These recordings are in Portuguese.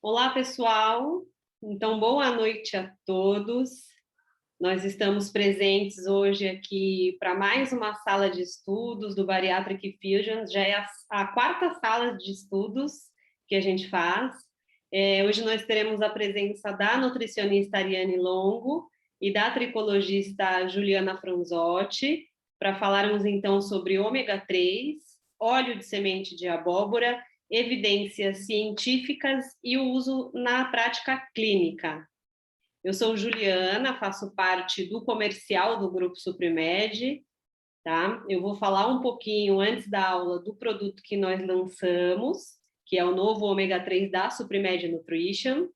Olá, pessoal. Então, boa noite a todos. Nós estamos presentes hoje aqui para mais uma sala de estudos do Bariatric Fusion. Já é a quarta sala de estudos que a gente faz. Hoje nós teremos a presença da nutricionista Ariane Longo e da tricologista Juliana Franzotti, para falarmos então sobre ômega 3, óleo de semente de abóbora, evidências científicas e o uso na prática clínica. Eu sou Juliana, faço parte do comercial do Grupo Suprimed, tá? Eu vou falar um pouquinho antes da aula do produto que nós lançamos, que é o novo ômega 3 da Suprimed Nutrition.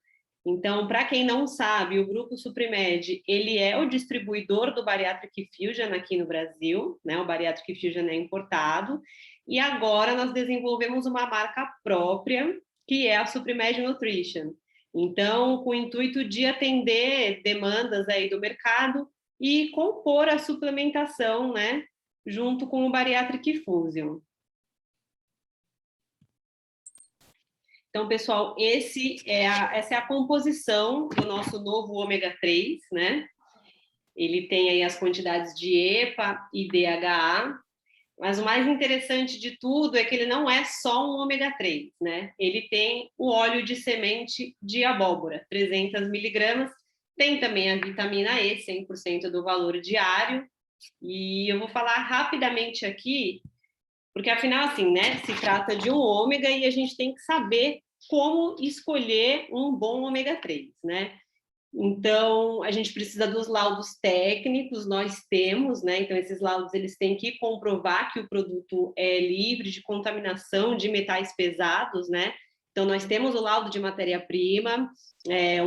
Então, para quem não sabe, o Grupo Suprimed, ele é o distribuidor do Bariatric Fusion aqui no Brasil, né? O Bariatric Fusion é importado, e agora nós desenvolvemos uma marca própria, que é a Suprimed Nutrition. Então, com o intuito de atender demandas aí do mercado e compor a suplementação, né, junto com o Bariatric Fusion. Então, pessoal, essa é a composição do nosso novo ômega 3, né? Ele tem aí as quantidades de EPA e DHA, mas o mais interessante de tudo é que ele não é só um ômega 3, né? Ele tem o óleo de semente de abóbora, 300 miligramas, tem também a vitamina E, 100% do valor diário, e eu vou falar rapidamente aqui, porque afinal, assim, né, se trata de um ômega e a gente tem que saber como escolher um bom ômega 3, né? Então, a gente precisa dos laudos técnicos, nós temos, né? Então, esses laudos, eles têm que comprovar que o produto é livre de contaminação de metais pesados, né? Então, nós temos o laudo de matéria-prima,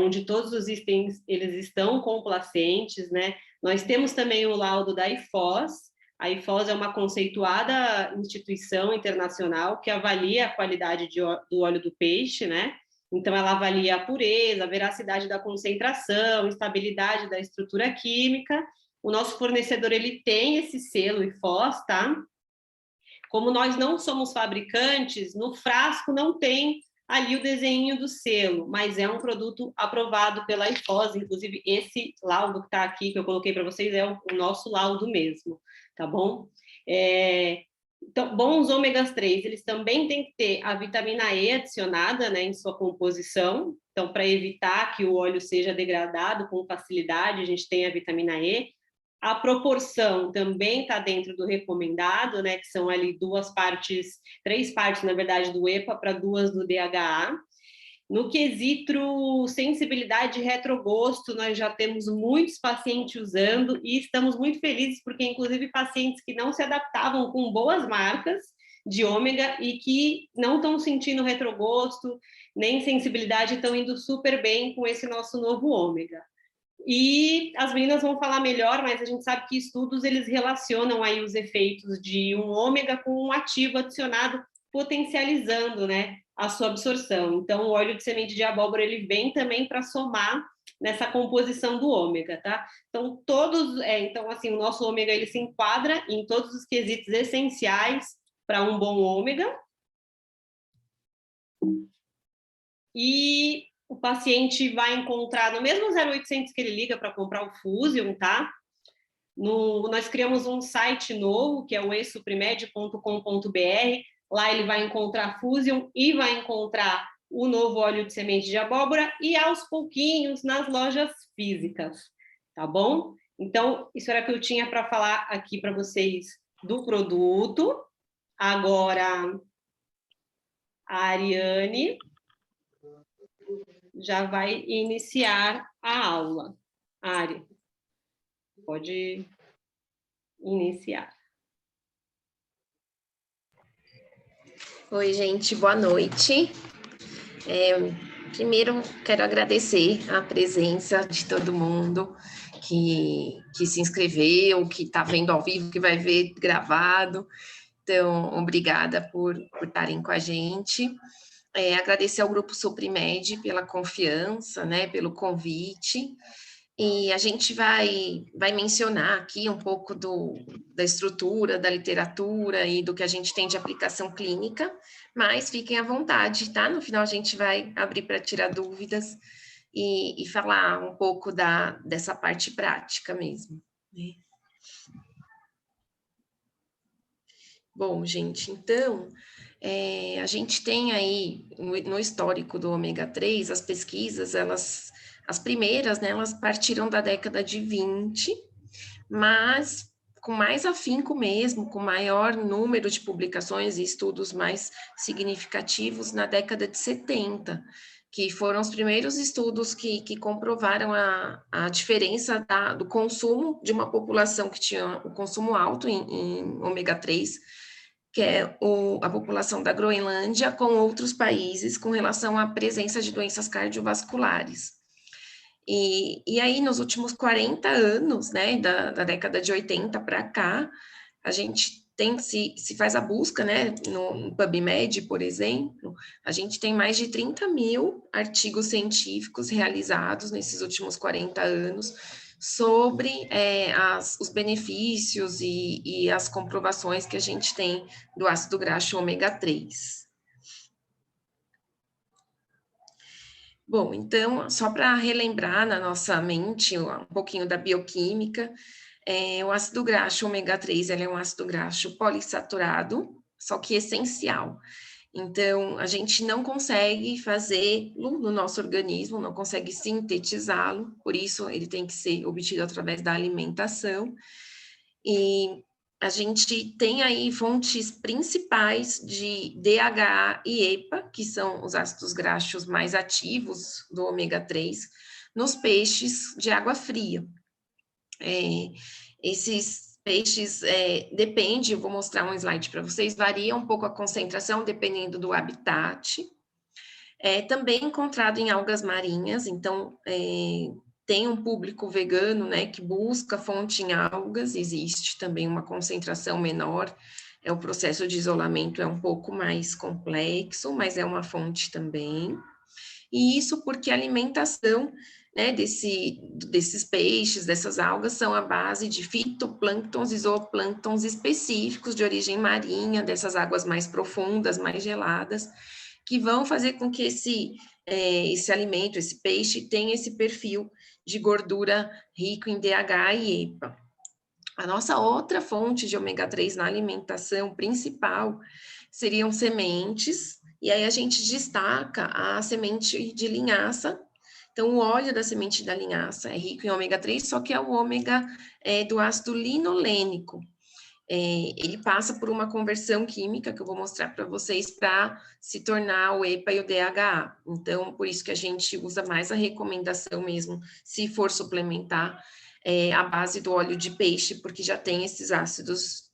onde todos os itens, eles estão complacentes, né? Nós temos também o laudo da IFOS. A IFOS é uma conceituada instituição internacional que avalia a qualidade do óleo do peixe, né? Então, ela avalia a pureza, a veracidade da concentração, estabilidade da estrutura química. O nosso fornecedor, ele tem esse selo IFOS, tá? Como nós não somos fabricantes, no frasco não tem ali o desenho do selo, mas é um produto aprovado pela IFOS, inclusive esse laudo que está aqui, que eu coloquei para vocês, é o nosso laudo mesmo, tá bom? Então, bons ômegas 3, eles também têm que ter a vitamina E adicionada, né, em sua composição. Então, para evitar que o óleo seja degradado com facilidade, a gente tem a vitamina E. A proporção também está dentro do recomendado, né, que são ali três partes, na verdade, do EPA para duas do DHA. No quesito sensibilidade e retrogosto, nós já temos muitos pacientes usando e estamos muito felizes porque, inclusive, pacientes que não se adaptavam com boas marcas de ômega e que não estão sentindo retrogosto nem sensibilidade, estão indo super bem com esse nosso novo ômega. E as meninas vão falar melhor, mas a gente sabe que estudos eles relacionam aí os efeitos de um ômega com um ativo adicionado, potencializando, né, a sua absorção. Então, o óleo de semente de abóbora ele vem também para somar nessa composição do ômega, tá? Então, então assim, o nosso ômega ele se enquadra em todos os quesitos essenciais para um bom ômega. E o paciente vai encontrar, no mesmo 0800 que ele liga para comprar o Fusion, tá? Nós criamos um site novo, que é o esuprimed.com.br. Lá ele vai encontrar Fusion e vai encontrar o novo óleo de semente de abóbora e, aos pouquinhos, nas lojas físicas, tá bom? Então, isso era o que eu tinha para falar aqui para vocês do produto. Agora, a Ariane já vai iniciar a aula. Ari, pode iniciar. Oi, gente, boa noite. Primeiro, quero agradecer a presença de todo mundo que se inscreveu, que está vendo ao vivo, que vai ver gravado. Então, obrigada por estarem com a gente. Agradecer ao Grupo Suprimed pela confiança, né, pelo convite. E a gente vai mencionar aqui um pouco da estrutura, da literatura e do que a gente tem de aplicação clínica, mas fiquem à vontade, tá? No final a gente vai abrir para tirar dúvidas e falar um pouco dessa parte prática mesmo, né? Bom, gente, então, a gente tem aí, no histórico do ômega 3, as pesquisas, as primeiras, né, elas partiram da década de 20, mas com mais afinco mesmo, com maior número de publicações e estudos mais significativos na década de 70, que foram os primeiros estudos que comprovaram a diferença do consumo de uma população que tinha o consumo alto em ômega 3, que é a população da Groenlândia, com outros países com relação à presença de doenças cardiovasculares. E aí, nos últimos 40 anos, né, da década de 80 para cá, a gente se faz a busca, né, no PubMed, por exemplo, a gente tem mais de 30 mil artigos científicos realizados nesses últimos 40 anos sobre os benefícios e as comprovações que a gente tem do ácido graxo ômega 3. Bom, então, só para relembrar na nossa mente um pouquinho da bioquímica, o ácido graxo ômega 3 ele é um ácido graxo polissaturado, só que essencial. Então, a gente não consegue fazê-lo no nosso organismo, não consegue sintetizá-lo, por isso ele tem que ser obtido através da alimentação. E a gente tem aí fontes principais de DHA e EPA, que são os ácidos graxos mais ativos do ômega 3, nos peixes de água fria. Esses peixes, depende, eu vou mostrar um slide para vocês, varia um pouco a concentração dependendo do habitat. Também encontrado em algas marinhas, então tem um público vegano, né, que busca fonte em algas, existe também uma concentração menor, o processo de isolamento é um pouco mais complexo, mas é uma fonte também. E isso porque a alimentação, né, desses peixes, dessas algas, são a base de fitoplânctons e zooplânctons específicos de origem marinha, dessas águas mais profundas, mais geladas, que vão fazer com que esse alimento, esse peixe, tenha esse perfil de gordura rico em DHA e EPA. A nossa outra fonte de ômega 3 na alimentação principal seriam sementes, e aí a gente destaca a semente de linhaça. Então, o óleo da semente da linhaça é rico em ômega 3, só que é o ômega do ácido linolênico. Ele passa por uma conversão química que eu vou mostrar para vocês para se tornar o EPA e o DHA. Então, por isso que a gente usa mais a recomendação mesmo, se for suplementar, a base do óleo de peixe, porque já tem esses ácidos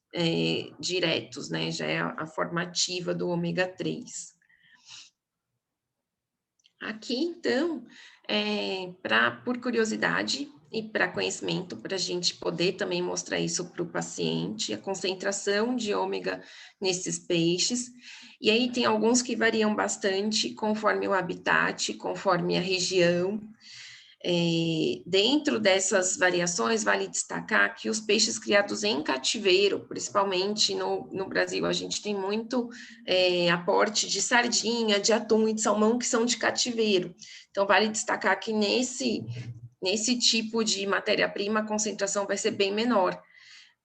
diretos, né? Já é a forma ativa do ômega 3. Aqui, então, por curiosidade e para conhecimento, para a gente poder também mostrar isso para o paciente, a concentração de ômega nesses peixes. E aí tem alguns que variam bastante conforme o habitat, conforme a região. Dentro dessas variações, vale destacar que os peixes criados em cativeiro, principalmente no Brasil, a gente tem muito aporte de sardinha, de atum e de salmão que são de cativeiro. Então, vale destacar que nesse tipo de matéria-prima, a concentração vai ser bem menor,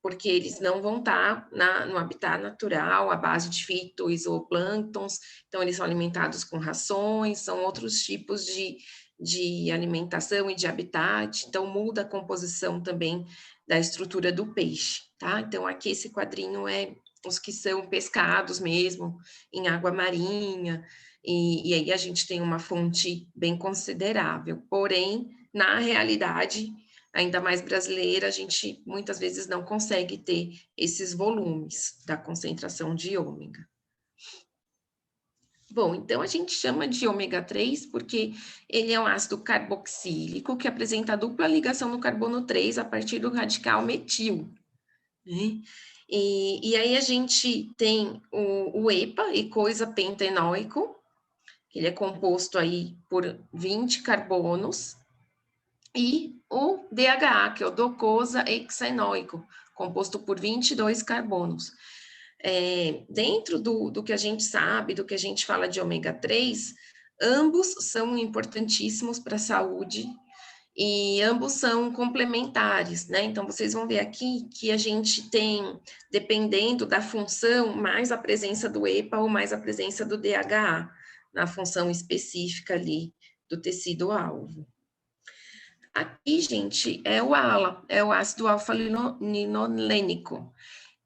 porque eles não vão estar no habitat natural, à base de fito e zooplânctons, então eles são alimentados com rações, são outros tipos de alimentação e de habitat, então muda a composição também da estrutura do peixe, tá? Então, aqui esse quadrinho é os que são pescados mesmo, em água marinha, e aí a gente tem uma fonte bem considerável, porém, na realidade, ainda mais brasileira, a gente muitas vezes não consegue ter esses volumes da concentração de ômega. Bom, então a gente chama de ômega 3 porque ele é um ácido carboxílico que apresenta dupla ligação no carbono 3 a partir do radical metil, né? E aí a gente tem o EPA, ecoisapentenoico, ele é composto aí por 20 carbonos, e o DHA, que é o docosahexaenoico, composto por 22 carbonos. Dentro do que a gente sabe, do que a gente fala de ômega 3, ambos são importantíssimos para a saúde e ambos são complementares, né? Então, vocês vão ver aqui que a gente tem, dependendo da função, mais a presença do EPA ou mais a presença do DHA, na função específica ali do tecido-alvo. Aqui, gente, é o ALA, é o ácido alfa-linolênico,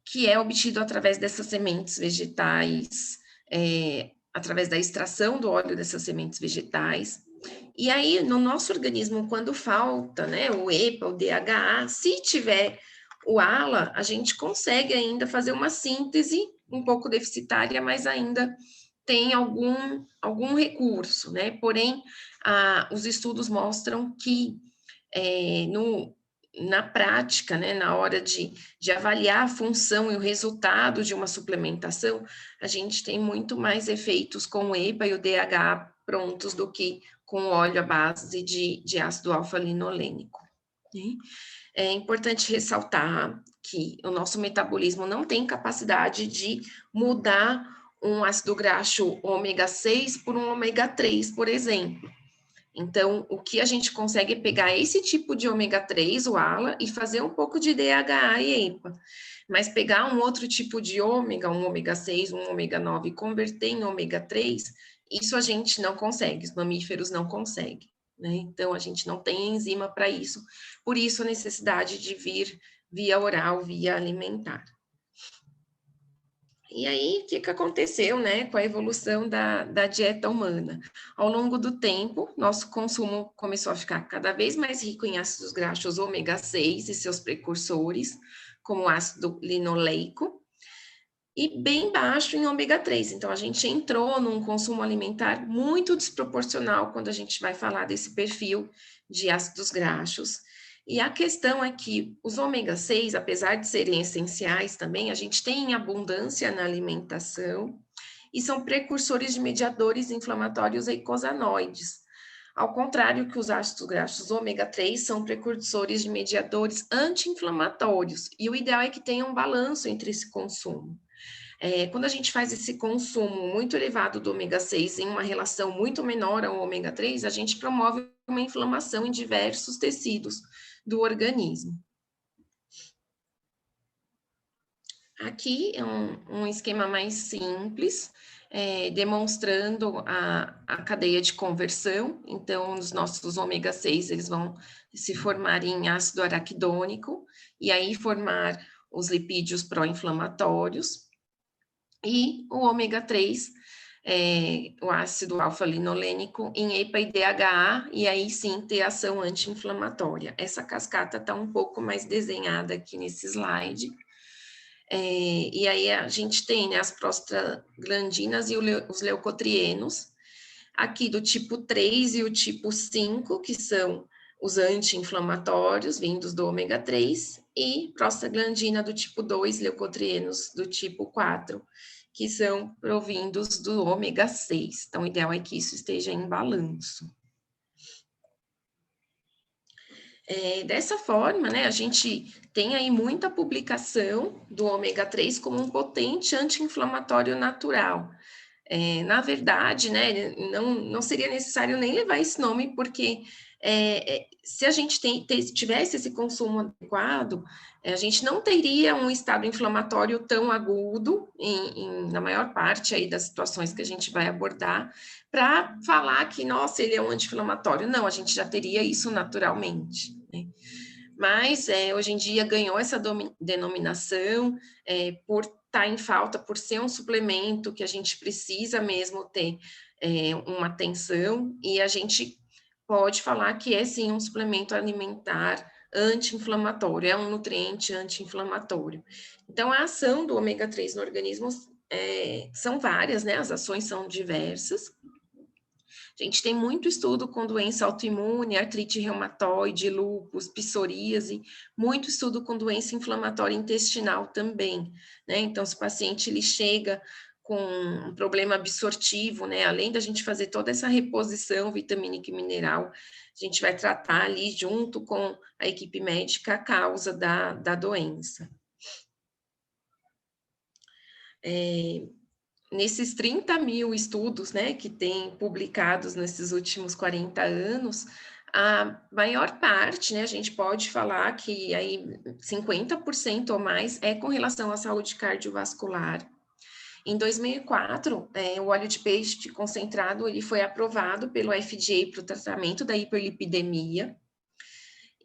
que é obtido através dessas sementes vegetais, através da extração do óleo dessas sementes vegetais. E aí, no nosso organismo, quando falta, né, o EPA, o DHA, se tiver o ALA, a gente consegue ainda fazer uma síntese um pouco deficitária, mas ainda tem algum recurso, né? Porém, os estudos mostram que na prática, né, na hora de avaliar a função e o resultado de uma suplementação, a gente tem muito mais efeitos com o EPA e o DHA prontos do que com óleo à base de ácido alfa-linolênico. É importante ressaltar que o nosso metabolismo não tem capacidade de mudar um ácido graxo ômega 6 por um ômega 3, por exemplo. Então, o que a gente consegue é pegar esse tipo de ômega 3, o ALA, e fazer um pouco de DHA e EPA. Mas pegar um outro tipo de ômega, um ômega 6, um ômega 9, e converter em ômega 3, isso a gente não consegue, os mamíferos não conseguem, né? Então, a gente não tem enzima para isso, por isso a necessidade de vir via oral, via alimentar. E aí, o que aconteceu, né, com a evolução da dieta humana? Ao longo do tempo, nosso consumo começou a ficar cada vez mais rico em ácidos graxos ômega 6 e seus precursores, como o ácido linoleico, e bem baixo em ômega 3. Então, a gente entrou num consumo alimentar muito desproporcional quando a gente vai falar desse perfil de ácidos graxos. E a questão é que os ômega 6, apesar de serem essenciais também, a gente tem em abundância na alimentação e são precursores de mediadores inflamatórios eicosanoides. Ao contrário que os ácidos graxos ômega 3 são precursores de mediadores anti-inflamatórios, e o ideal é que tenha um balanço entre esse consumo. Quando a gente faz esse consumo muito elevado do ômega 6 em uma relação muito menor ao ômega 3, a gente promove uma inflamação em diversos tecidos do organismo. Aqui é um esquema mais simples, demonstrando a cadeia de conversão. Então, os nossos ômega 6, eles vão se formar em ácido araquidônico, e aí formar os lipídios pró-inflamatórios, e o ômega 3, o ácido alfa-linolênico, em EPA e DHA, e aí sim ter ação anti-inflamatória. Essa cascata está um pouco mais desenhada aqui nesse slide. E aí a gente tem, né, as prostaglandinas e os leucotrienos, aqui do tipo 3 e o tipo 5, que são os anti-inflamatórios vindos do ômega 3, e prostaglandina do tipo 2, leucotrienos do tipo 4, que são provindos do ômega 6. Então, o ideal é que isso esteja em balanço. Dessa forma, né, a gente tem aí muita publicação do ômega 3 como um potente anti-inflamatório natural. Na verdade, né, não seria necessário nem levar esse nome, porque se a gente tivesse esse consumo adequado, a gente não teria um estado inflamatório tão agudo, na maior parte aí das situações que a gente vai abordar, para falar que, nossa, ele é um anti-inflamatório. Não, a gente já teria isso naturalmente, né? Mas hoje em dia ganhou essa denominação por estar em falta, por ser um suplemento que a gente precisa mesmo ter uma atenção, e a gente pode falar que é sim um suplemento alimentar anti-inflamatório, é um nutriente anti-inflamatório. Então, a ação do ômega 3 no organismo são várias, né? As ações são diversas. A gente tem muito estudo com doença autoimune, artrite reumatoide, lúpus, psoríase, muito estudo com doença inflamatória intestinal também, né? Então, se o paciente ele chega com um problema absortivo, né? Além da gente fazer toda essa reposição vitamínica e mineral, a gente vai tratar ali junto com a equipe médica a causa da doença. Nesses 30 mil estudos, né, que tem publicados nesses últimos 40 anos, a maior parte, né, a gente pode falar que aí 50% ou mais é com relação à saúde cardiovascular. Em 2004, o óleo de peixe concentrado ele foi aprovado pelo FDA para o tratamento da hiperlipidemia.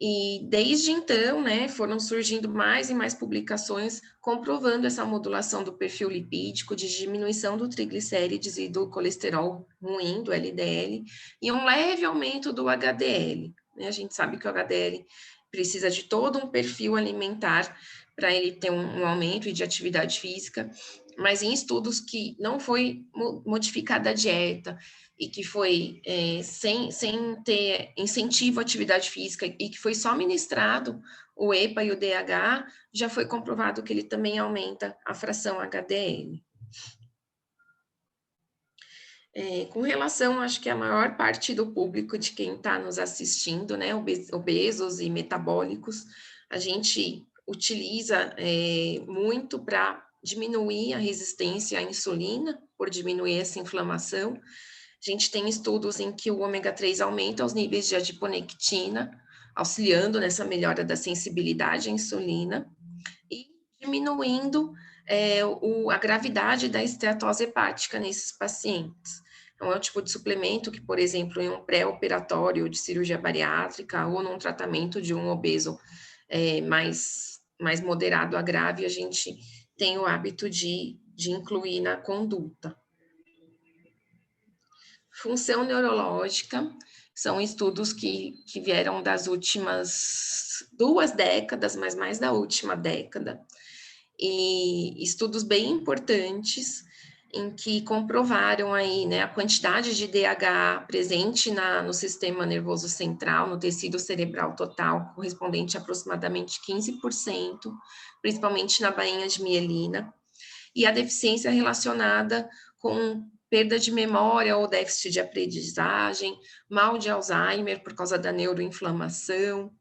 E desde então, né, foram surgindo mais e mais publicações comprovando essa modulação do perfil lipídico, de diminuição do triglicérides e do colesterol ruim, do LDL, e um leve aumento do HDL. Né? A gente sabe que o HDL precisa de todo um perfil alimentar para ele ter um aumento de atividade física, mas em estudos que não foi modificada a dieta, e que foi sem ter incentivo à atividade física e que foi só ministrado o EPA e o DH, já foi comprovado que ele também aumenta a fração HDL. Com relação, acho que a maior parte do público de quem está nos assistindo, né, obesos e metabólicos, a gente utiliza muito para diminuir a resistência à insulina, por diminuir essa inflamação. A gente tem estudos em que o ômega 3 aumenta os níveis de adiponectina, auxiliando nessa melhora da sensibilidade à insulina e diminuindo a gravidade da esteatose hepática nesses pacientes. Então, é um tipo de suplemento que, por exemplo, em um pré-operatório de cirurgia bariátrica ou num tratamento de um obeso mais moderado a grave, a gente tem o hábito de incluir na conduta. Função neurológica, são estudos que vieram das últimas 2 décadas, mas mais da última década, e estudos bem importantes, em que comprovaram aí, né, a quantidade de DH presente no sistema nervoso central, no tecido cerebral total, correspondente a aproximadamente 15%, principalmente na bainha de mielina, e a deficiência relacionada com perda de memória ou déficit de aprendizagem, mal de Alzheimer por causa da neuroinflamação,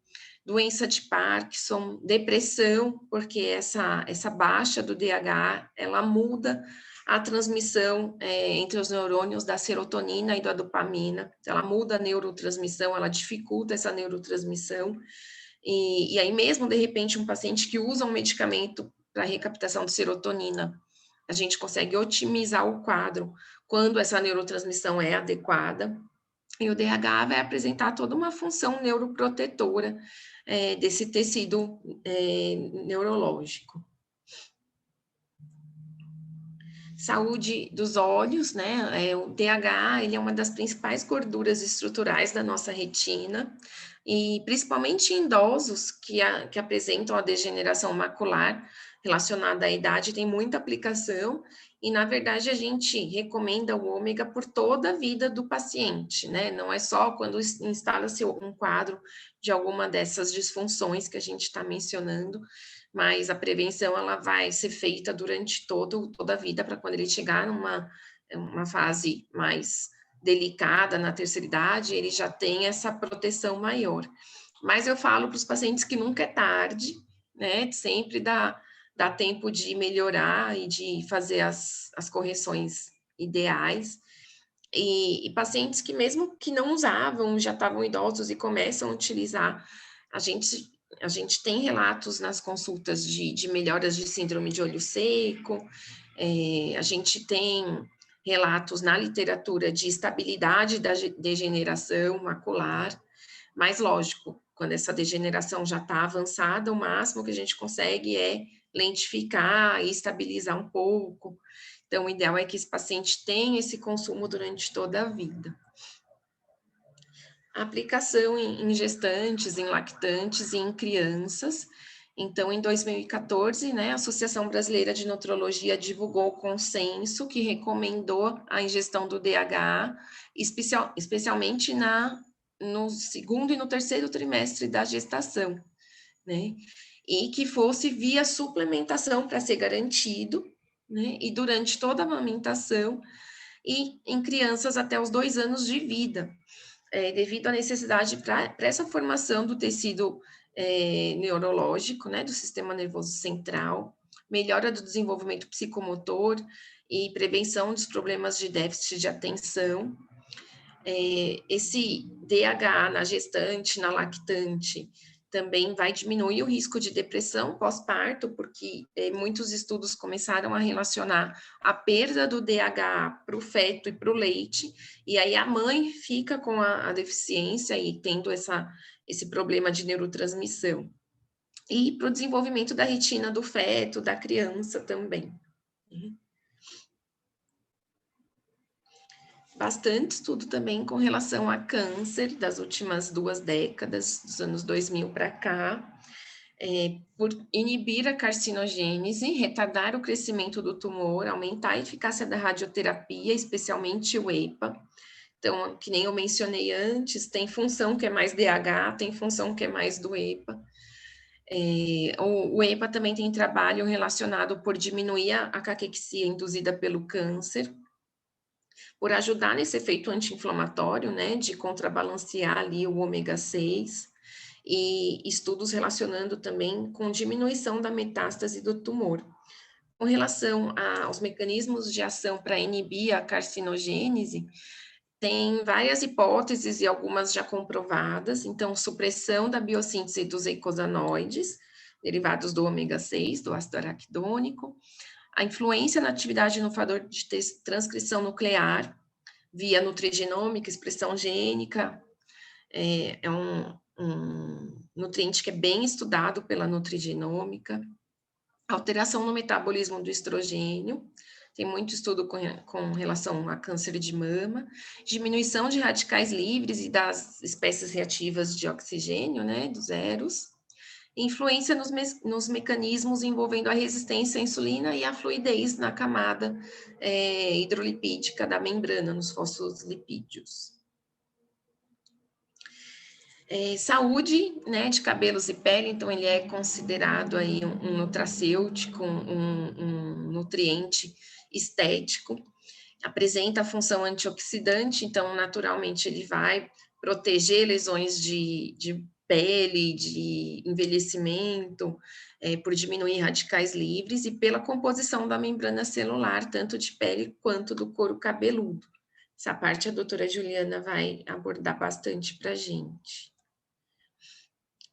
doença de Parkinson, depressão, porque essa baixa do DH, ela muda a transmissão entre os neurônios da serotonina e da dopamina, ela muda a neurotransmissão, ela dificulta essa neurotransmissão, e aí mesmo, de repente, um paciente que usa um medicamento para recaptação de serotonina, a gente consegue otimizar o quadro quando essa neurotransmissão é adequada, e o DH vai apresentar toda uma função neuroprotetora desse tecido neurológico. Saúde dos olhos, né? O DH, ele é uma das principais gorduras estruturais da nossa retina, e principalmente em idosos que apresentam a degeneração macular relacionada à idade, tem muita aplicação, e na verdade a gente recomenda o ômega por toda a vida do paciente, né? Não é só quando instala-se um quadro de alguma dessas disfunções que a gente está mencionando, mas a prevenção ela vai ser feita durante toda a vida, para quando ele chegar numa fase mais delicada, na terceira idade, ele já tem essa proteção maior. Mas eu falo para os pacientes que nunca é tarde, né? Sempre dá tempo de melhorar e de fazer as correções ideais. E pacientes que mesmo que não usavam, já estavam idosos e começam a utilizar, a gente tem relatos nas consultas de melhoras de síndrome de olho seco, a gente tem relatos na literatura de estabilidade da degeneração macular, mas lógico, quando essa degeneração já está avançada, o máximo que a gente consegue é lentificar e estabilizar um pouco. Então, o ideal é que esse paciente tenha esse consumo durante toda a vida. A aplicação em gestantes, em lactantes e em crianças. Então, em 2014, né, a Associação Brasileira de Nutrologia divulgou o consenso que recomendou a ingestão do DHA, especialmente no segundo e no terceiro trimestre da gestação, né? E que fosse via suplementação para ser garantido, né? E durante toda a amamentação e em crianças até os 2 anos de vida, devido à necessidade para essa formação do tecido neurológico, né, do sistema nervoso central, melhora do desenvolvimento psicomotor e prevenção dos problemas de déficit de atenção. Esse DHA na gestante, na lactante, também vai diminuir o risco de depressão pós-parto, porque muitos estudos começaram a relacionar a perda do DHA para o feto e para o leite, e aí a mãe fica com a deficiência e tendo esse problema de neurotransmissão. E para o desenvolvimento da retina do feto, da criança também. Bastante estudo também com relação a câncer das últimas 2 décadas, dos anos 2000 para cá, por inibir a carcinogênese, retardar o crescimento do tumor, aumentar a eficácia da radioterapia, especialmente o EPA. Então, que nem eu mencionei antes, tem função que é mais DH, tem função que é mais do EPA. O EPA também tem trabalho relacionado por diminuir a caquexia induzida pelo câncer, por ajudar nesse efeito anti-inflamatório, né, de contrabalancear ali o ômega 6, e estudos relacionando também com diminuição da metástase do tumor. Com relação aos mecanismos de ação para inibir a carcinogênese, tem várias hipóteses e algumas já comprovadas. Então, supressão da biossíntese dos eicosanoides, derivados do ômega 6, do ácido araquidônico, a influência na atividade no fator de transcrição nuclear, via nutrigenômica, expressão gênica, é um nutriente que é bem estudado pela nutrigenômica, alteração no metabolismo do estrogênio, tem muito estudo com relação a câncer de mama, diminuição de radicais livres e das espécies reativas de oxigênio, né, dos eros, influência nos mecanismos envolvendo a resistência à insulina e a fluidez na camada hidrolipídica da membrana, nos fosfolipídios. Saúde, né, de cabelos e pele, então ele é considerado aí um nutracêutico, um nutriente estético, apresenta a função antioxidante, então naturalmente ele vai proteger lesões de pele, de envelhecimento, por diminuir radicais livres e pela composição da membrana celular, tanto de pele quanto do couro cabeludo. Essa parte a doutora Juliana vai abordar bastante para a gente.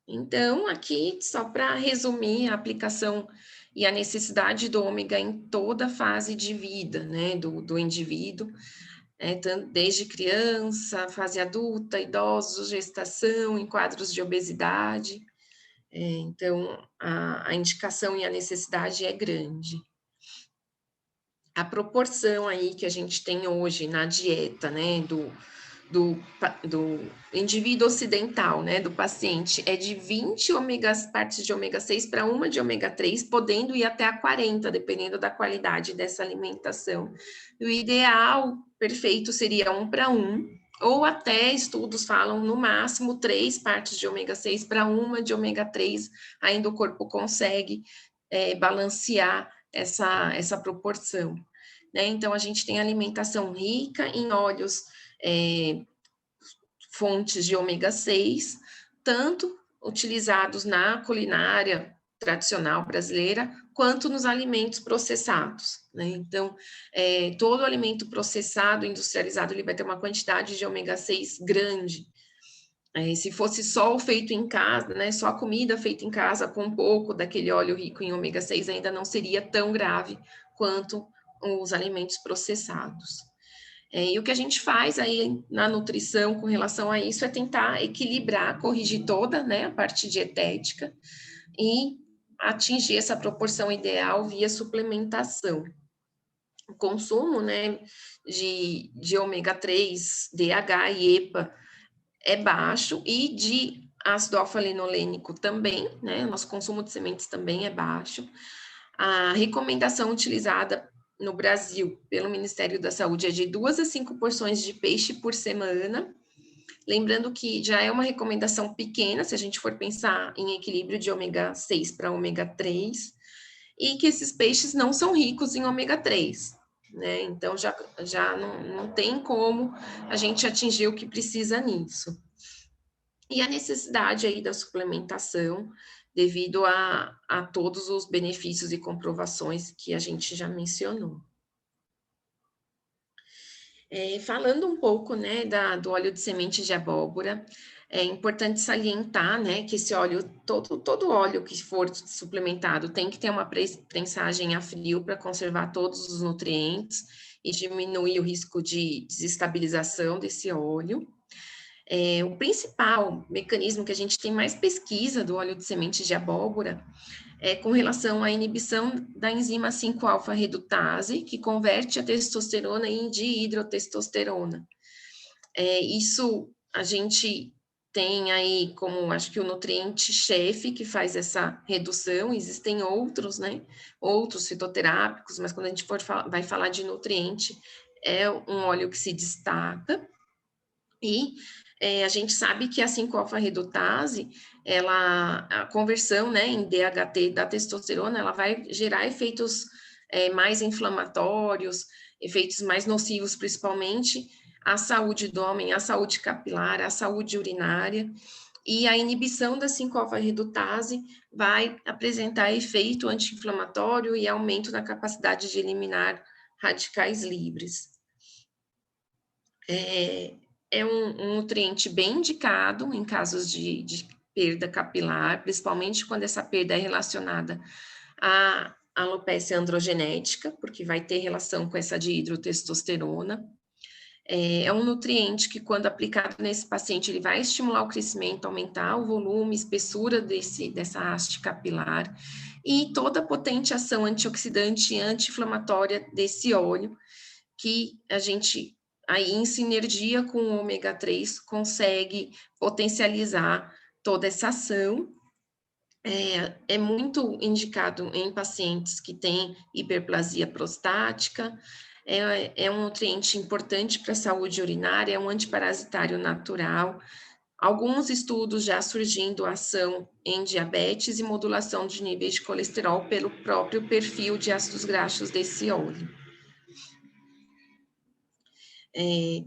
Então, aqui, só para resumir a aplicação e a necessidade do ômega em toda a fase de vida, né, do indivíduo, desde criança, fase adulta, idosos, gestação, em quadros de obesidade. Então, a indicação e a necessidade é grande. A proporção aí que a gente tem hoje na dieta, né, do indivíduo ocidental, né, do paciente, é de 20 partes de ômega 6 para uma de ômega 3, podendo ir até a 40, dependendo da qualidade dessa alimentação. O ideal perfeito seria 1 para 1, ou até estudos falam no máximo 3 partes de ômega 6 para uma de ômega 3, ainda o corpo consegue balancear essa proporção. Né? Então, a gente tem alimentação rica em óleos, fontes de ômega 6, tanto utilizados na culinária tradicional brasileira, quanto nos alimentos processados. Né? Então, todo alimento processado, industrializado, ele vai ter uma quantidade de ômega 6 grande. Se fosse só o feito em casa, né, só a comida feita em casa com um pouco daquele óleo rico em ômega 6 ainda não seria tão grave quanto os alimentos processados. E o que a gente faz aí na nutrição com relação a isso é tentar equilibrar, corrigir toda, né, a parte dietética e atingir essa proporção ideal via suplementação. O consumo, né, de ômega 3, DHA e EPA é baixo e de ácido alfa-linolênico também, né, nosso consumo de sementes também é baixo. A recomendação utilizada no Brasil, pelo Ministério da Saúde, é de 2 a 5 porções de peixe por semana. Lembrando que já é uma recomendação pequena, se a gente for pensar em equilíbrio de ômega 6 para ômega 3. e que esses peixes não são ricos em ômega 3, né? Então, já não tem como a gente atingir o que precisa nisso. E a necessidade aí da suplementação, devido a todos os benefícios e comprovações que a gente já mencionou. Falando um pouco, né, do óleo de semente de abóbora, é importante salientar, né, que esse óleo, todo óleo que for suplementado tem que ter uma prensagem a frio para conservar todos os nutrientes e diminuir o risco de desestabilização desse óleo. O principal mecanismo que a gente tem mais pesquisa do óleo de semente de abóbora é com relação à inibição da enzima 5-alfa-redutase, que converte a testosterona em dihidrotestosterona. Isso a gente tem aí como, acho que o nutriente-chefe que faz essa redução, existem outros, né, outros fitoterápicos, mas quando a gente vai falar de nutriente, é um óleo que se destaca, e a gente sabe que a 5-alfa-redutase, a conversão, né, em DHT da testosterona, ela vai gerar efeitos mais inflamatórios, efeitos mais nocivos, principalmente à saúde do homem, à saúde capilar, à saúde urinária, e a inibição da 5-alfa-redutase vai apresentar efeito anti-inflamatório e aumento na capacidade de eliminar radicais livres. É um nutriente bem indicado em casos de perda capilar, principalmente quando essa perda é relacionada à alopecia androgenética, porque vai ter relação com essa dihidrotestosterona. É um nutriente que, quando aplicado nesse paciente, ele vai estimular o crescimento, aumentar o volume, espessura dessa haste capilar, e toda a potente ação antioxidante e anti-inflamatória desse óleo, que a gente, aí em sinergia com o ômega 3, consegue potencializar toda essa ação. É muito indicado em pacientes que têm hiperplasia prostática, é um nutriente importante para a saúde urinária, é um antiparasitário natural. Alguns estudos já surgindo ação em diabetes e modulação de níveis de colesterol pelo próprio perfil de ácidos graxos desse óleo.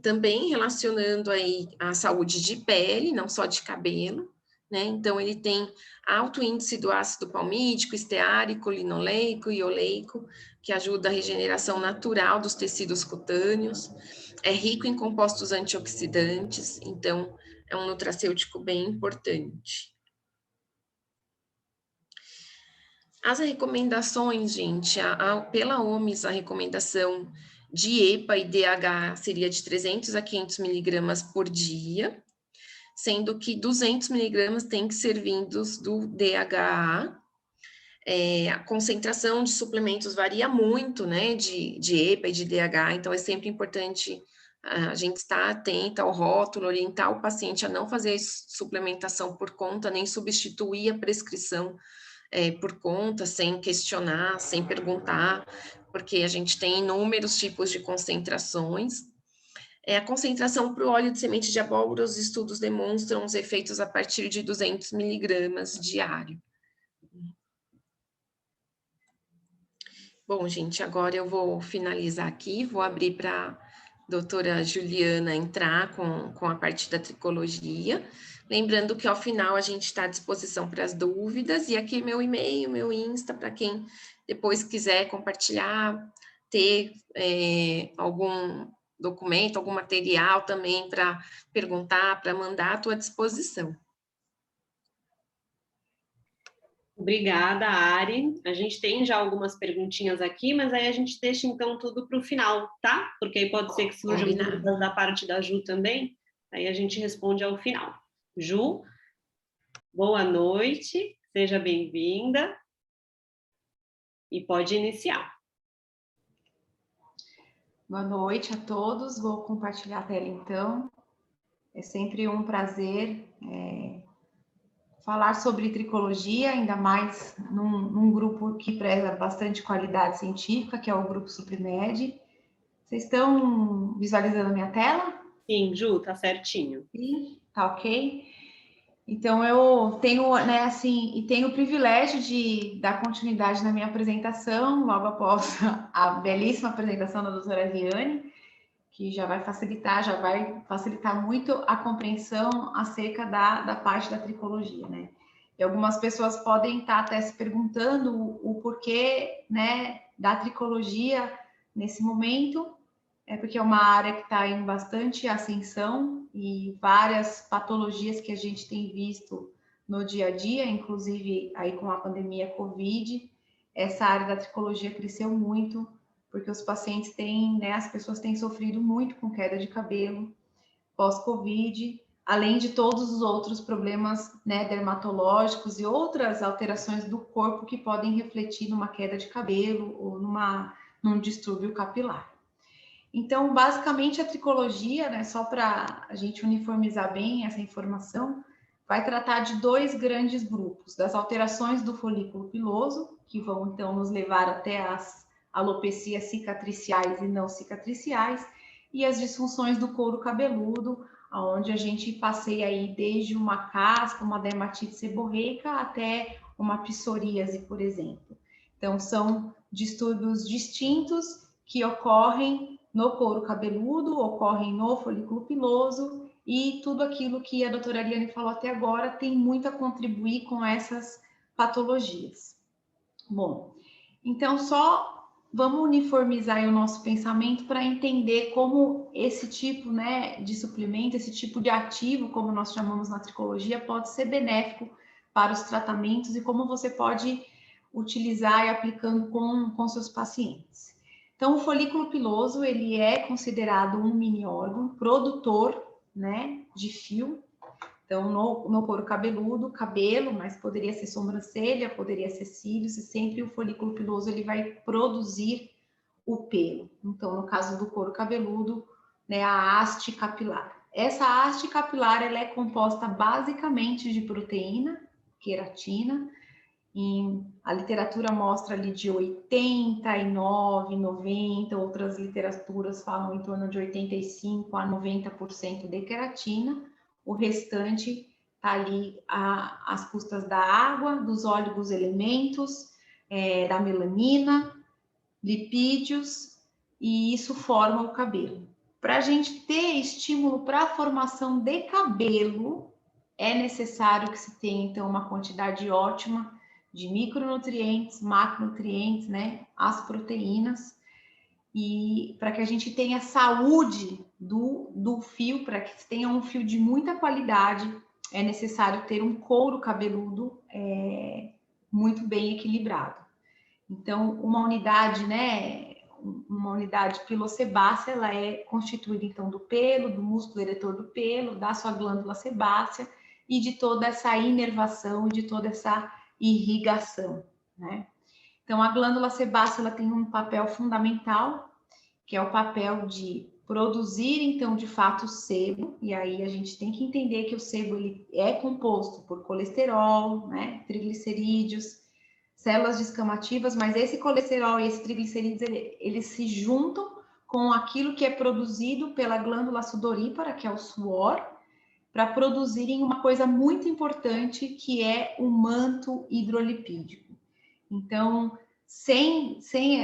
Também relacionando aí a saúde de pele, não só de cabelo, né? Então, ele tem alto índice do ácido palmítico, esteárico, linoleico e oleico, que ajuda a regeneração natural dos tecidos cutâneos, é rico em compostos antioxidantes, então é um nutracêutico bem importante. As recomendações, gente, pela OMS, a recomendação de EPA e DHA seria de 300 a 500 miligramas por dia, sendo que 200 miligramas tem que ser vindos do DHA. A concentração de suplementos varia muito, né, de EPA e de DHA, então é sempre importante a gente estar atenta ao rótulo, orientar o paciente a não fazer suplementação por conta, nem substituir a prescrição por conta, sem questionar, sem perguntar, porque a gente tem inúmeros tipos de concentrações. A concentração para o óleo de semente de abóbora, os estudos demonstram os efeitos a partir de 200 miligramas diário. Bom, gente, agora eu vou finalizar aqui, vou abrir para a doutora Juliana entrar com a parte da tricologia. Lembrando que ao final a gente está à disposição para as dúvidas, e aqui meu e-mail, meu Insta, para quem depois quiser compartilhar, ter algum documento, algum material também para perguntar, para mandar, à tua disposição. Obrigada, Ari. A gente tem já algumas perguntinhas aqui, mas aí a gente deixa então tudo para o final, tá? Porque aí pode ser que surjam dúvidas da parte da Ju também, aí a gente responde ao final. Ju, boa noite, seja bem-vinda e pode iniciar. Boa noite a todos, vou compartilhar a tela então. É sempre um prazer falar sobre tricologia, ainda mais num grupo que preza bastante qualidade científica, que é o Grupo Suprimed. Vocês estão visualizando a minha tela? Sim, Ju, tá certinho. Sim, tá ok. Então, eu tenho, né, assim, e tenho o privilégio de dar continuidade na minha apresentação, logo após a belíssima apresentação da doutora Eliane, que já vai facilitar muito a compreensão acerca da parte da tricologia, né? E algumas pessoas podem estar até se perguntando o porquê, né, da tricologia nesse momento. É porque é uma área que está em bastante ascensão e várias patologias que a gente tem visto no dia a dia, inclusive aí com a pandemia Covid, essa área da tricologia cresceu muito, porque os pacientes têm, né, as pessoas têm sofrido muito com queda de cabelo pós-Covid, além de todos os outros problemas, né, dermatológicos e outras alterações do corpo que podem refletir numa queda de cabelo ou num distúrbio capilar. Então, basicamente, a tricologia, né, só para a gente uniformizar bem essa informação, vai tratar de dois grandes grupos, das alterações do folículo piloso, que vão, então, nos levar até as alopecias cicatriciais e não cicatriciais, e as disfunções do couro cabeludo, onde a gente passeia aí desde uma caspa, uma dermatite seborreica, até uma psoríase, por exemplo. Então, são distúrbios distintos que ocorrem no couro cabeludo, ocorrem no folículo piloso, e tudo aquilo que a doutora Eliane falou até agora tem muito a contribuir com essas patologias. Bom, então só vamos uniformizar o nosso pensamento para entender como esse tipo, né, de suplemento, esse tipo de ativo, como nós chamamos na tricologia, pode ser benéfico para os tratamentos e como você pode utilizar e aplicando com seus pacientes. Então, o folículo piloso, ele é considerado um mini órgão produtor, né, de fio. Então, no couro cabeludo, cabelo, mas poderia ser sobrancelha, poderia ser cílios, e sempre o folículo piloso ele vai produzir o pelo. Então, no caso do couro cabeludo, né, a haste capilar. Essa haste capilar ela é composta basicamente de proteína, queratina. A literatura mostra ali de 89, 90, outras literaturas falam em torno de 85 a 90% de queratina. O restante está ali às custas da água, dos óleos dos elementos, da melanina, lipídios, e isso forma o cabelo. Para a gente ter estímulo para a formação de cabelo, é necessário que se tenha, então, uma quantidade ótima de micronutrientes, macronutrientes, né, as proteínas, e para que a gente tenha saúde do fio, para que tenha um fio de muita qualidade, é necessário ter um couro cabeludo muito bem equilibrado. Então, uma unidade, né, uma unidade pilosebácea, ela é constituída, então, do pelo, do músculo eretor do pelo, da sua glândula sebácea e de toda essa inervação e de toda essa irrigação, né? Então, a glândula sebácea ela tem um papel fundamental, que é o papel de produzir, então, de fato, o sebo, e aí a gente tem que entender que o sebo ele é composto por colesterol, né, triglicerídeos, células descamativas, mas esse colesterol e esse triglicerídeos, eles se juntam com aquilo que é produzido pela glândula sudorípara, que é o suor, para produzirem uma coisa muito importante, que é o manto hidrolipídico. Então, sem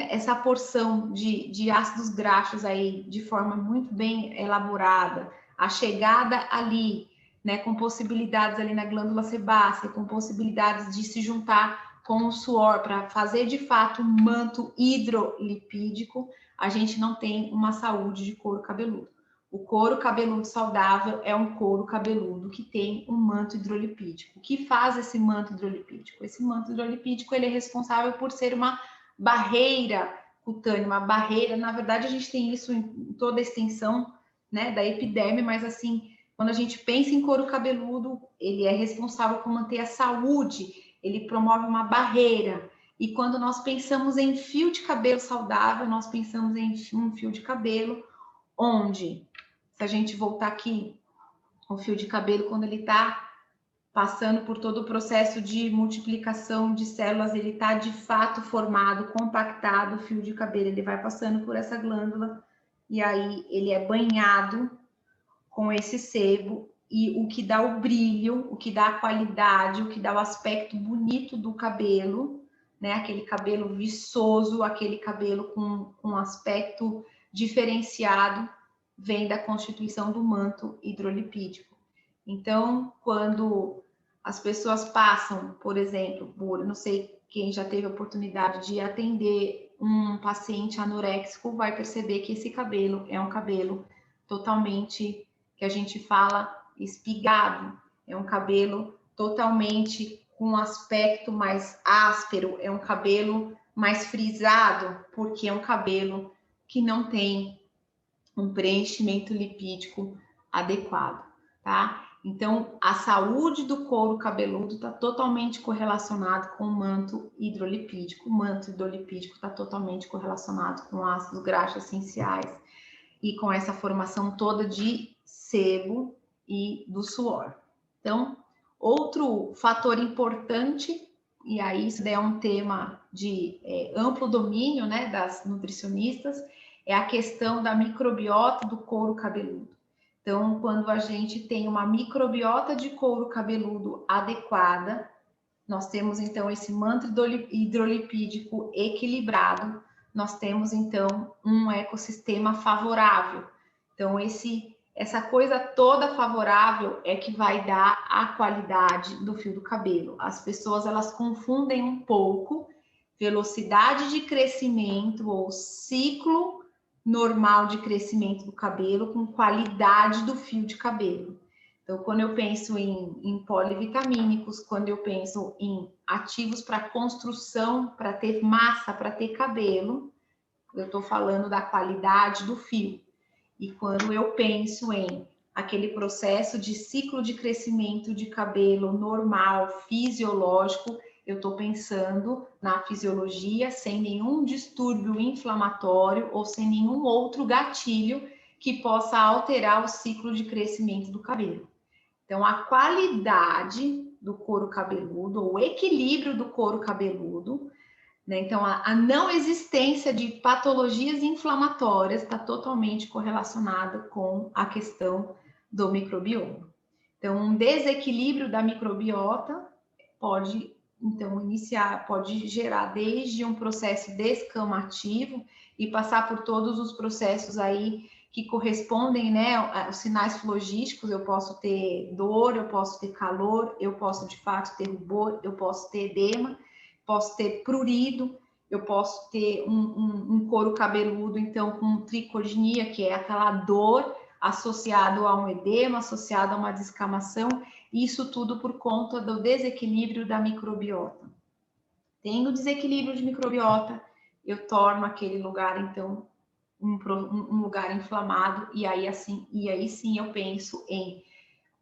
essa porção de ácidos graxos aí de forma muito bem elaborada, a chegada ali, né, com possibilidades ali na glândula sebácea, com possibilidades de se juntar com o suor para fazer de fato um manto hidrolipídico, a gente não tem uma saúde de couro cabeludo. O couro cabeludo saudável é um couro cabeludo que tem um manto hidrolipídico. O que faz esse manto hidrolipídico? Esse manto hidrolipídico ele é responsável por ser uma barreira cutânea, uma barreira. Na verdade, a gente tem isso em toda a extensão, né, da epiderme, mas assim, quando a gente pensa em couro cabeludo, ele é responsável por manter a saúde, ele promove uma barreira. E quando nós pensamos em fio de cabelo saudável, nós pensamos em um fio de cabelo onde, se a gente voltar aqui, o fio de cabelo, quando ele está passando por todo o processo de multiplicação de células, ele está de fato formado, compactado, o fio de cabelo, ele vai passando por essa glândula, e aí ele é banhado com esse sebo, e o que dá o brilho, o que dá a qualidade, o que dá o aspecto bonito do cabelo, né? Aquele cabelo viçoso, aquele cabelo com um aspecto diferenciado, vem da constituição do manto hidrolipídico. Então, quando as pessoas passam, por exemplo, não sei quem já teve a oportunidade de atender um paciente anoréxico, vai perceber que esse cabelo é um cabelo totalmente, que a gente fala, espigado, é um cabelo totalmente com um aspecto mais áspero, é um cabelo mais frisado, porque é um cabelo que não tem um preenchimento lipídico adequado, tá? Então, a saúde do couro cabeludo está totalmente correlacionado com o manto hidrolipídico. O manto hidrolipídico está totalmente correlacionado com ácidos graxos essenciais e com essa formação toda de sebo e do suor. Então, outro fator importante, e aí isso é um tema de amplo domínio, né, das nutricionistas, é a questão da microbiota do couro cabeludo. Então, quando a gente tem uma microbiota de couro cabeludo adequada, nós temos então esse manto hidrolipídico equilibrado, nós temos então um ecossistema favorável. Então, essa coisa toda favorável é que vai dar a qualidade do fio do cabelo. As pessoas, elas confundem um pouco velocidade de crescimento ou ciclo normal de crescimento do cabelo com qualidade do fio de cabelo. Então, quando eu penso em polivitamínicos, quando eu penso em ativos para construção, para ter massa, para ter cabelo, eu estou falando da qualidade do fio. E quando eu penso em aquele processo de ciclo de crescimento de cabelo normal, fisiológico, eu estou pensando na fisiologia sem nenhum distúrbio inflamatório ou sem nenhum outro gatilho que possa alterar o ciclo de crescimento do cabelo. Então, a qualidade do couro cabeludo, o equilíbrio do couro cabeludo, né? Então, a não existência de patologias inflamatórias está totalmente correlacionada com a questão do microbioma. Então, um desequilíbrio da microbiota pode, então, pode gerar desde um processo descamativo e passar por todos os processos aí que correspondem, né, aos sinais flogísticos. Eu posso ter dor, eu posso ter calor, eu posso, de fato, ter rubor, eu posso ter edema, posso ter prurido, eu posso ter um couro cabeludo, então, com tricoginia, que é aquela dor associada a um edema, associada a uma descamação, isso tudo por conta do desequilíbrio da microbiota. Tendo desequilíbrio de microbiota, eu torno aquele lugar, então, um lugar inflamado, e aí sim eu penso em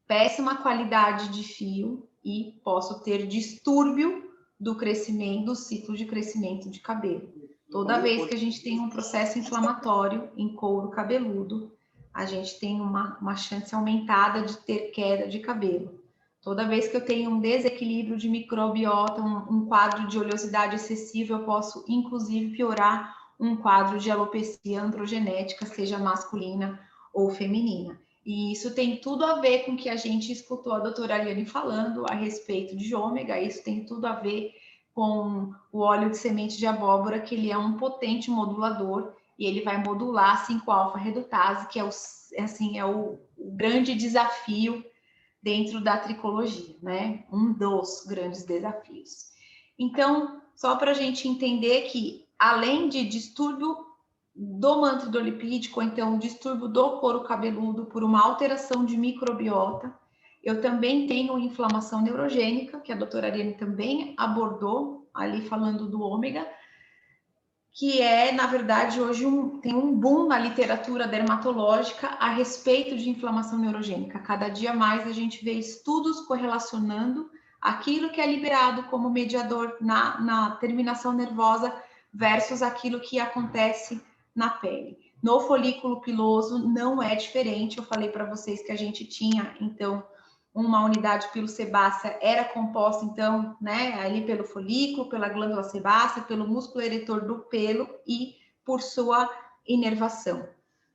péssima qualidade de fio e posso ter distúrbio do crescimento, do ciclo de crescimento de cabelo. Toda vez que a gente tem um processo inflamatório em couro cabeludo, a gente tem uma chance aumentada de ter queda de cabelo. Toda vez que eu tenho um desequilíbrio de microbiota, um quadro de oleosidade excessiva, eu posso, inclusive, piorar um quadro de alopecia androgenética, seja masculina ou feminina. E isso tem tudo a ver com o que a gente escutou a doutora Ariane falando a respeito de ômega, isso tem tudo a ver com o óleo de semente de abóbora, que ele é um potente modulador, e ele vai modular a 5-alfa-redutase, que é o grande desafio dentro da tricologia, né? Um dos grandes desafios. Então, só para a gente entender que, além de distúrbio do manto hidrolipídico, ou então distúrbio do couro cabeludo por uma alteração de microbiota, eu também tenho inflamação neurogênica, que a doutora Ariane também abordou, ali falando do ômega, que é, na verdade, hoje tem um boom na literatura dermatológica a respeito de inflamação neurogênica. Cada dia mais a gente vê estudos correlacionando aquilo que é liberado como mediador na terminação nervosa versus aquilo que acontece na pele. No folículo piloso não é diferente. Eu falei para vocês que a gente tinha, então, uma unidade pilosebácea era composta, então, né, ali pelo folículo, pela glândula sebácea, pelo músculo eretor do pelo e por sua inervação.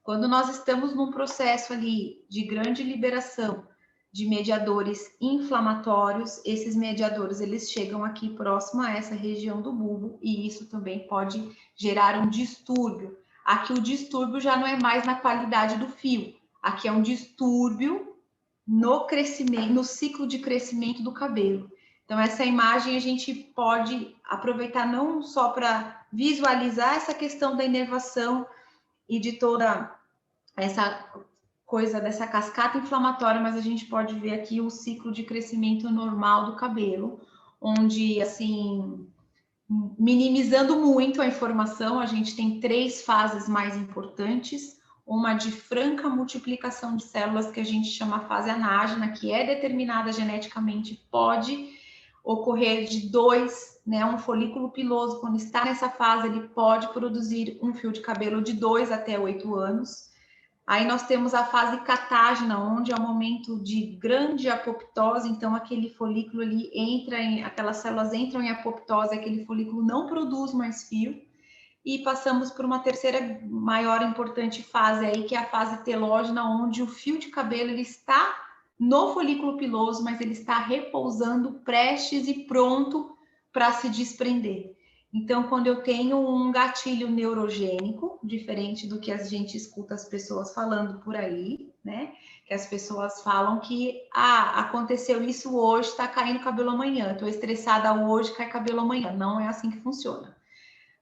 Quando nós estamos num processo ali de grande liberação de mediadores inflamatórios. Esses mediadores, eles chegam aqui próximo a essa região do bulbo e isso também pode gerar um distúrbio. Aqui o distúrbio já não é mais na qualidade do fio, aqui é um distúrbio no crescimento, no ciclo de crescimento do cabelo. Então, essa imagem a gente pode aproveitar não só para visualizar essa questão da inervação e de toda essa coisa dessa cascata inflamatória, mas a gente pode ver aqui o ciclo de crescimento normal do cabelo, onde, assim, minimizando muito a informação, a gente tem 3 fases mais importantes, uma de franca multiplicação de células, que a gente chama fase anágena, que é determinada geneticamente, pode ocorrer de 2, né, um folículo piloso, quando está nessa fase, ele pode produzir um fio de cabelo de 2 até 8 anos. Aí nós temos a fase catágena, onde é o momento de grande apoptose, então aquele folículo ali aquelas células entram em apoptose, aquele folículo não produz mais fio, e passamos por uma terceira maior importante fase aí, que é a fase telógena, onde o fio de cabelo ele está no folículo piloso, mas ele está repousando, prestes e pronto para se desprender. Então, quando eu tenho um gatilho neurogênico, diferente do que a gente escuta as pessoas falando por aí, né? Que as pessoas falam que, aconteceu isso hoje, está caindo cabelo amanhã. Estou estressada hoje, cai cabelo amanhã. Não é assim que funciona.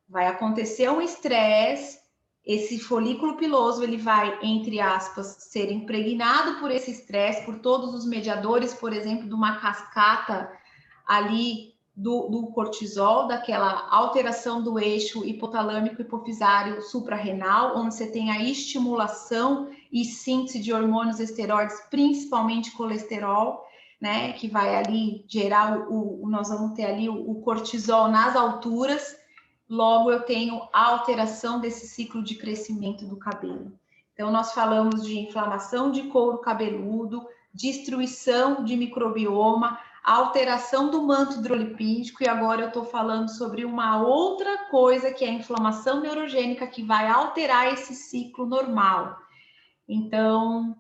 Vai acontecer um estresse, esse folículo piloso, ele vai, entre aspas, ser impregnado por esse estresse, por todos os mediadores, por exemplo, de uma cascata ali do cortisol, daquela alteração do eixo hipotalâmico hipofisário suprarrenal, onde você tem a estimulação e síntese de hormônios esteroides, principalmente colesterol, né, que vai ali gerar nós vamos ter ali o cortisol nas alturas, logo eu tenho a alteração desse ciclo de crescimento do cabelo. Então, nós falamos de inflamação de couro cabeludo, destruição de microbioma, alteração do manto hidrolipídico, e agora eu estou falando sobre uma outra coisa, que é a inflamação neurogênica, que vai alterar esse ciclo normal. Então,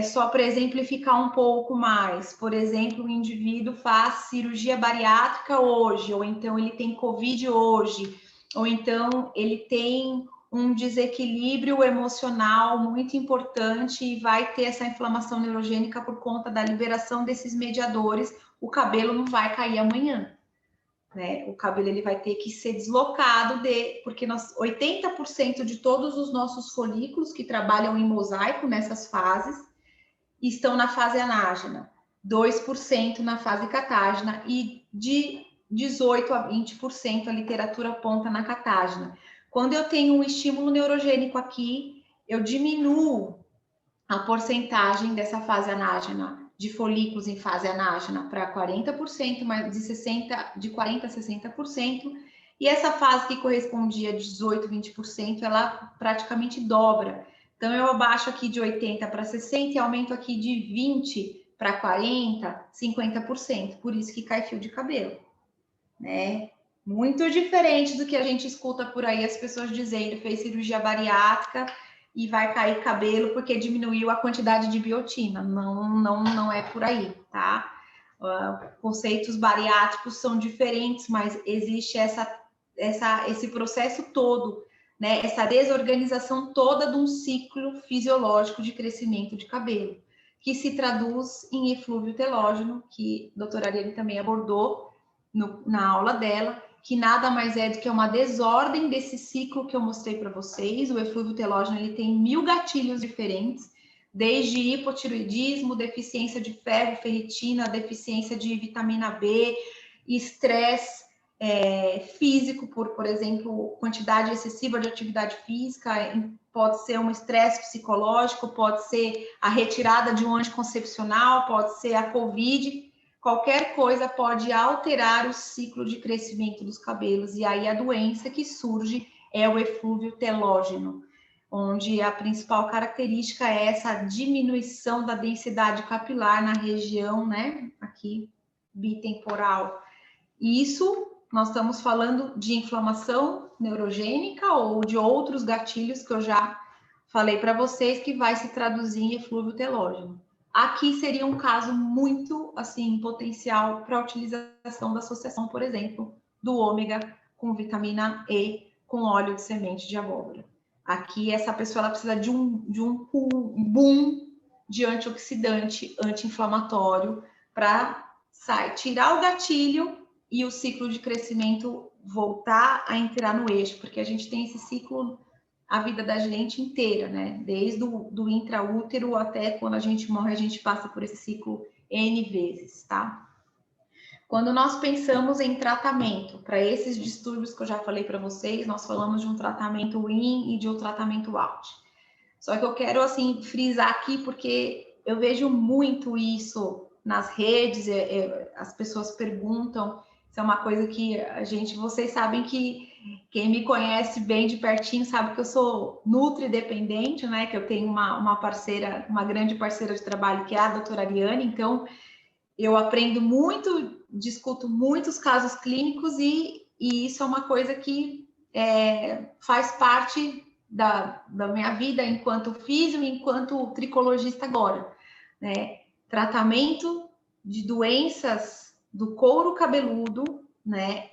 só para exemplificar um pouco mais, por exemplo, o indivíduo faz cirurgia bariátrica hoje, ou então ele tem Covid hoje, ou então ele tem um desequilíbrio emocional muito importante e vai ter essa inflamação neurogênica por conta da liberação desses mediadores, o cabelo não vai cair amanhã, né? O cabelo ele vai ter que ser deslocado porque 80% de todos os nossos folículos que trabalham em mosaico nessas fases estão na fase anágena, 2% na fase catágena e de 18% a 20% a literatura aponta na catágena. Quando eu tenho um estímulo neurogênico aqui, eu diminuo a porcentagem dessa fase anágena de folículos em fase anágena para 40%, mas de 40% a 60%, e essa fase que correspondia a 18%, 20%, ela praticamente dobra. Então, eu abaixo aqui de 80% para 60% e aumento aqui de 20% para 40%, 50%. Por isso que cai fio de cabelo, né? Muito diferente do que a gente escuta por aí, as pessoas dizendo, fez cirurgia bariátrica e vai cair cabelo porque diminuiu a quantidade de biotina. Não é por aí, tá? Conceitos bariátricos são diferentes, mas existe esse processo todo, né? Essa desorganização toda de um ciclo fisiológico de crescimento de cabelo, que se traduz em eflúvio telógeno, que a doutora Ariane também abordou na aula dela, que nada mais é do que uma desordem desse ciclo que eu mostrei para vocês. O eflúvio telógeno ele tem 1000 gatilhos diferentes, desde hipotiroidismo, deficiência de ferro, ferritina, deficiência de vitamina B, estresse físico, por exemplo, quantidade excessiva de atividade física, pode ser um estresse psicológico, pode ser a retirada de um anticoncepcional, pode ser a Covid. Qualquer coisa pode alterar o ciclo de crescimento dos cabelos, e aí a doença que surge é o eflúvio telógeno, onde a principal característica é essa diminuição da densidade capilar na região, né, aqui, bitemporal. Isso, nós estamos falando de inflamação neurogênica ou de outros gatilhos que eu já falei para vocês, que vai se traduzir em eflúvio telógeno. aqui seria um caso muito, assim, potencial para a utilização da associação, por exemplo, do ômega com vitamina E com óleo de semente de abóbora. Aqui, essa pessoa ela precisa de um boom de antioxidante, anti-inflamatório, para tirar o gatilho e o ciclo de crescimento voltar a entrar no eixo, porque a gente tem esse ciclo a vida da gente inteira, né? Desde do intraútero até quando a gente morre, a gente passa por esse ciclo N vezes, tá? Quando nós pensamos em tratamento para esses distúrbios que eu já falei para vocês, nós falamos de um tratamento in e de um tratamento out. Só que eu quero, assim, frisar aqui, porque eu vejo muito isso nas redes, as pessoas perguntam, isso é uma coisa que vocês sabem que quem me conhece bem de pertinho sabe que eu sou nutridependente, né? Que eu tenho uma parceira, uma grande parceira de trabalho, que é a doutora Ariane, então eu aprendo muito, discuto muitos casos clínicos e isso é uma coisa que faz parte da minha vida enquanto físio e enquanto tricologista agora, né? Tratamento de doenças do couro cabeludo, né?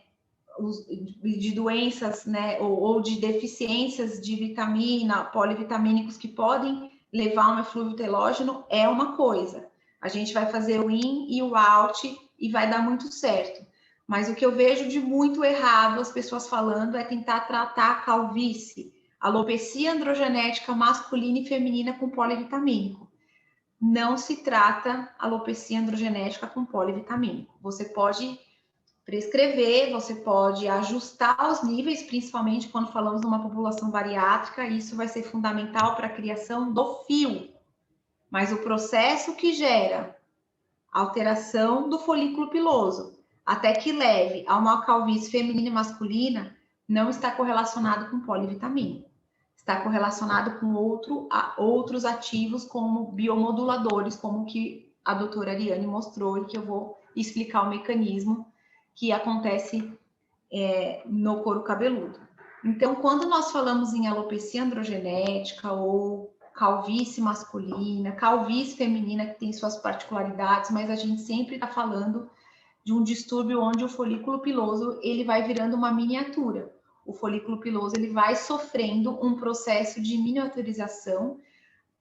De doenças, né? Ou de deficiências de vitamina, polivitamínicos que podem levar a um eflúvio telógeno é uma coisa. A gente vai fazer o in e o out e vai dar muito certo. Mas o que eu vejo de muito errado as pessoas falando é tentar tratar a calvície, alopecia androgenética masculina e feminina com polivitamínico. Não se trata alopecia androgenética com polivitamínico. Você pode prescrever, você pode ajustar os níveis, principalmente quando falamos de uma população bariátrica, isso vai ser fundamental para a criação do fio. Mas o processo que gera alteração do folículo piloso, até que leve a uma calvície feminina e masculina, não está correlacionado com polivitamínico. Está correlacionado com outros ativos, como biomoduladores, como que a doutora Ariane mostrou, e que eu vou explicar o mecanismo que acontece no couro cabeludo. Então, quando nós falamos em alopecia androgenética ou calvície masculina, calvície feminina, que tem suas particularidades, mas a gente sempre está falando de um distúrbio onde o folículo piloso ele vai virando uma miniatura. O folículo piloso ele vai sofrendo um processo de miniaturização,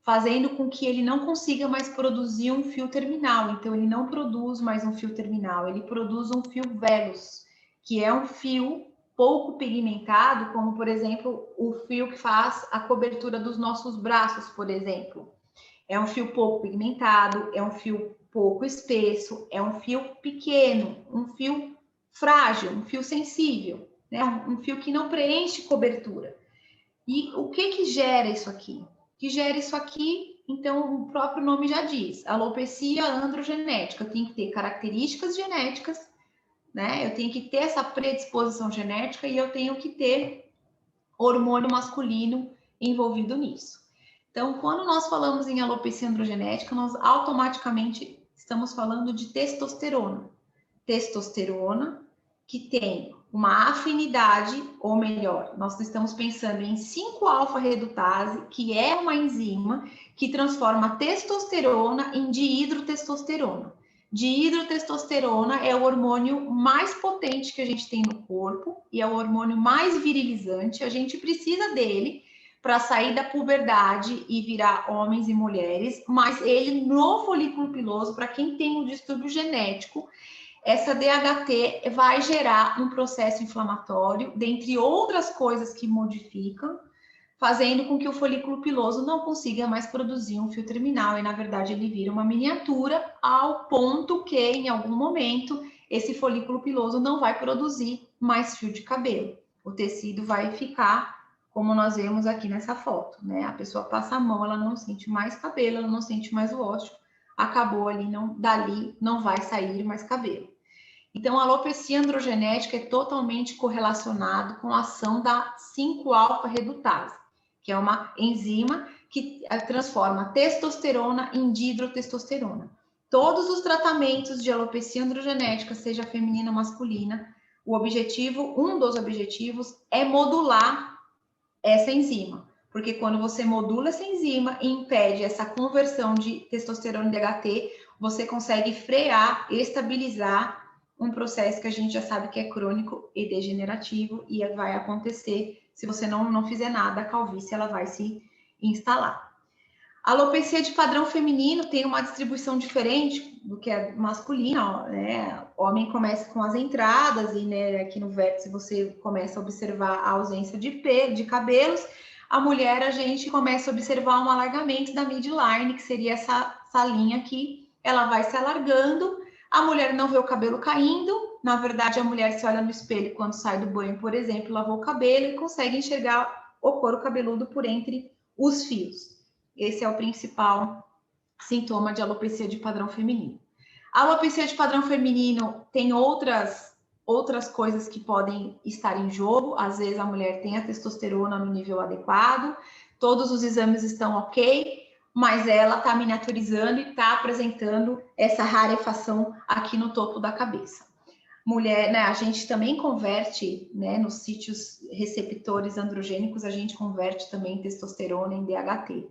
fazendo com que ele não consiga mais produzir um fio terminal. Então, ele não produz mais um fio terminal, ele produz um fio vellus, que é um fio pouco pigmentado, como, por exemplo, o fio que faz a cobertura dos nossos braços, por exemplo. É um fio pouco pigmentado, é um fio pouco espesso, é um fio pequeno, um fio frágil, um fio sensível, né? Um fio que não preenche cobertura. E o que gera isso aqui? Que gera isso aqui, então o próprio nome já diz, alopecia androgenética. Tem que ter características genéticas, né? Eu tenho que ter essa predisposição genética e eu tenho que ter hormônio masculino envolvido nisso. Então, quando nós falamos em alopecia androgenética, nós automaticamente estamos falando de testosterona. Testosterona que tem uma afinidade, ou melhor, nós estamos pensando em 5-alfa-redutase, que é uma enzima que transforma testosterona em dihidrotestosterona. Dihidrotestosterona é o hormônio mais potente que a gente tem no corpo e é o hormônio mais virilizante. A gente precisa dele para sair da puberdade e virar homens e mulheres, mas ele no folículo piloso, para quem tem um distúrbio genético, essa DHT vai gerar um processo inflamatório, dentre outras coisas que modificam, fazendo com que o folículo piloso não consiga mais produzir um fio terminal e, na verdade, ele vira uma miniatura ao ponto que, em algum momento, esse folículo piloso não vai produzir mais fio de cabelo. O tecido vai ficar como nós vemos aqui nessa foto, né? A pessoa passa a mão, ela não sente mais cabelo, ela não sente mais o ósseo, acabou ali, dali não vai sair mais cabelo. Então, a alopecia androgenética é totalmente correlacionado com a ação da 5-alfa-redutase, que é uma enzima que transforma testosterona em dihidrotestosterona. Todos os tratamentos de alopecia androgenética, seja feminina ou masculina, um dos objetivos é modular essa enzima, porque quando você modula essa enzima e impede essa conversão de testosterona em DHT, você consegue frear, estabilizar um processo que a gente já sabe que é crônico e degenerativo e vai acontecer se você não fizer nada, a calvície ela vai se instalar. A alopecia de padrão feminino tem uma distribuição diferente do que a masculina, né? O homem começa com as entradas e, né, aqui no vértice você começa a observar a ausência de pelo, de cabelos. A mulher, a gente começa a observar um alargamento da midline, que seria essa linha aqui. Ela vai se alargando, a mulher não vê o cabelo caindo. Na verdade, a mulher se olha no espelho quando sai do banho, por exemplo, lavou o cabelo e consegue enxergar o couro cabeludo por entre os fios. Esse é o principal sintoma de alopecia de padrão feminino. A alopecia de padrão feminino tem outras coisas que podem estar em jogo. Às vezes a mulher tem a testosterona no nível adequado, todos os exames estão ok, mas ela está miniaturizando e está apresentando essa rarefação aqui no topo da cabeça. Mulher, né, a gente também converte, né, nos sítios receptores androgênicos, a gente converte também testosterona em DHT.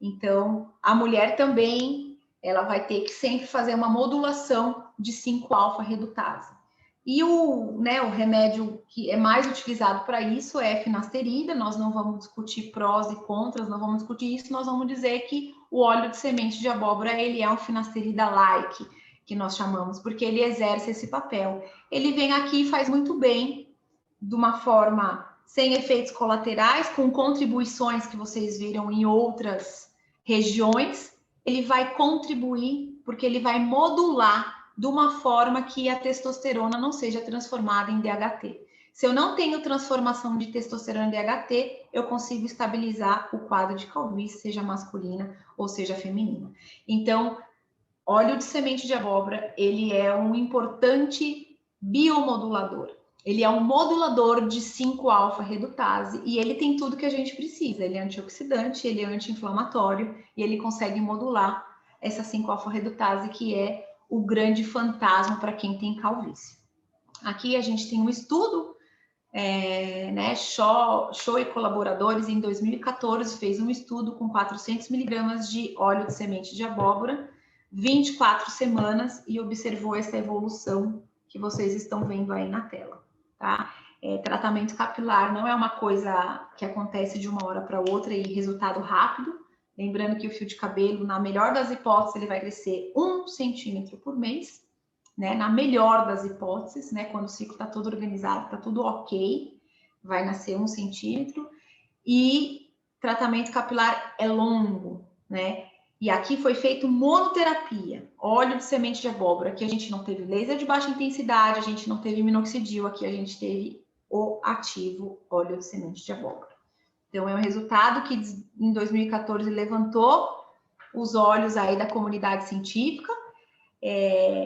Então, a mulher também, ela vai ter que sempre fazer uma modulação de 5-alfa-redutase. E o remédio que é mais utilizado para isso é finasterida. Nós não vamos discutir prós e contras, não vamos discutir isso, nós vamos dizer que o óleo de semente de abóbora, ele é um finasterida-like, que nós chamamos, porque ele exerce esse papel. Ele vem aqui e faz muito bem, de uma forma sem efeitos colaterais, com contribuições que vocês viram em outras regiões. Ele vai contribuir, porque ele vai modular de uma forma que a testosterona não seja transformada em DHT. Se eu não tenho transformação de testosterona em DHT, eu consigo estabilizar o quadro de calvície, seja masculina ou seja feminina. Então, óleo de semente de abóbora, ele é um importante biomodulador. Ele é um modulador de 5-alfa-redutase e ele tem tudo que a gente precisa. Ele é antioxidante, ele é anti-inflamatório e ele consegue modular essa 5-alfa-redutase, que é o grande fantasma para quem tem calvície. Aqui a gente tem um estudo, Shaw e colaboradores, em 2014, fez um estudo com 400 miligramas de óleo de semente de abóbora, 24 semanas, e observou essa evolução que vocês estão vendo aí na tela, tá? Tratamento capilar não é uma coisa que acontece de uma hora para outra e resultado rápido. Lembrando que o fio de cabelo, na melhor das hipóteses, ele vai crescer 1 centímetro por mês, né? Na melhor das hipóteses, né? Quando o ciclo está todo organizado, está tudo ok, vai nascer 1 centímetro. E tratamento capilar é longo, né? E aqui foi feito monoterapia, óleo de semente de abóbora. Aqui a gente não teve laser de baixa intensidade, a gente não teve minoxidil, aqui a gente teve o ativo óleo de semente de abóbora. Então, é um resultado que em 2014 levantou os olhos aí da comunidade científica.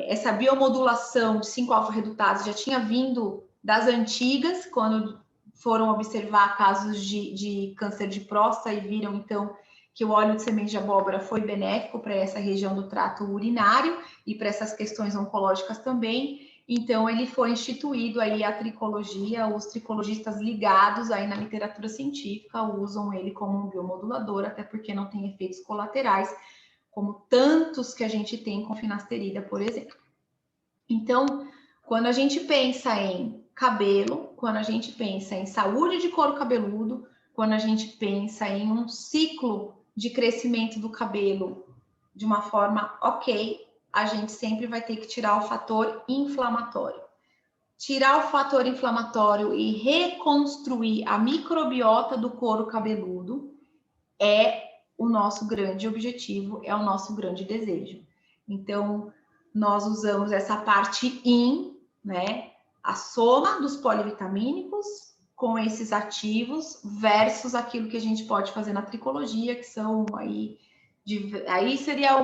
Essa biomodulação de 5-alfa-redutase já tinha vindo das antigas, quando foram observar casos de câncer de próstata e viram, então, que o óleo de semente de abóbora foi benéfico para essa região do trato urinário e para essas questões oncológicas também. Então, ele foi instituído aí a tricologia, os tricologistas ligados aí na literatura científica usam ele como um biomodulador, até porque não tem efeitos colaterais, como tantos que a gente tem com finasterida, por exemplo. Então, quando a gente pensa em cabelo, quando a gente pensa em saúde de couro cabeludo, quando a gente pensa em um ciclo de crescimento do cabelo de uma forma ok, a gente sempre vai ter que tirar o fator inflamatório. Tirar o fator inflamatório e reconstruir a microbiota do couro cabeludo é o nosso grande objetivo, é o nosso grande desejo. Então, nós usamos essa parte IN, né? A soma dos polivitamínicos com esses ativos versus aquilo que a gente pode fazer na tricologia, que são aí seria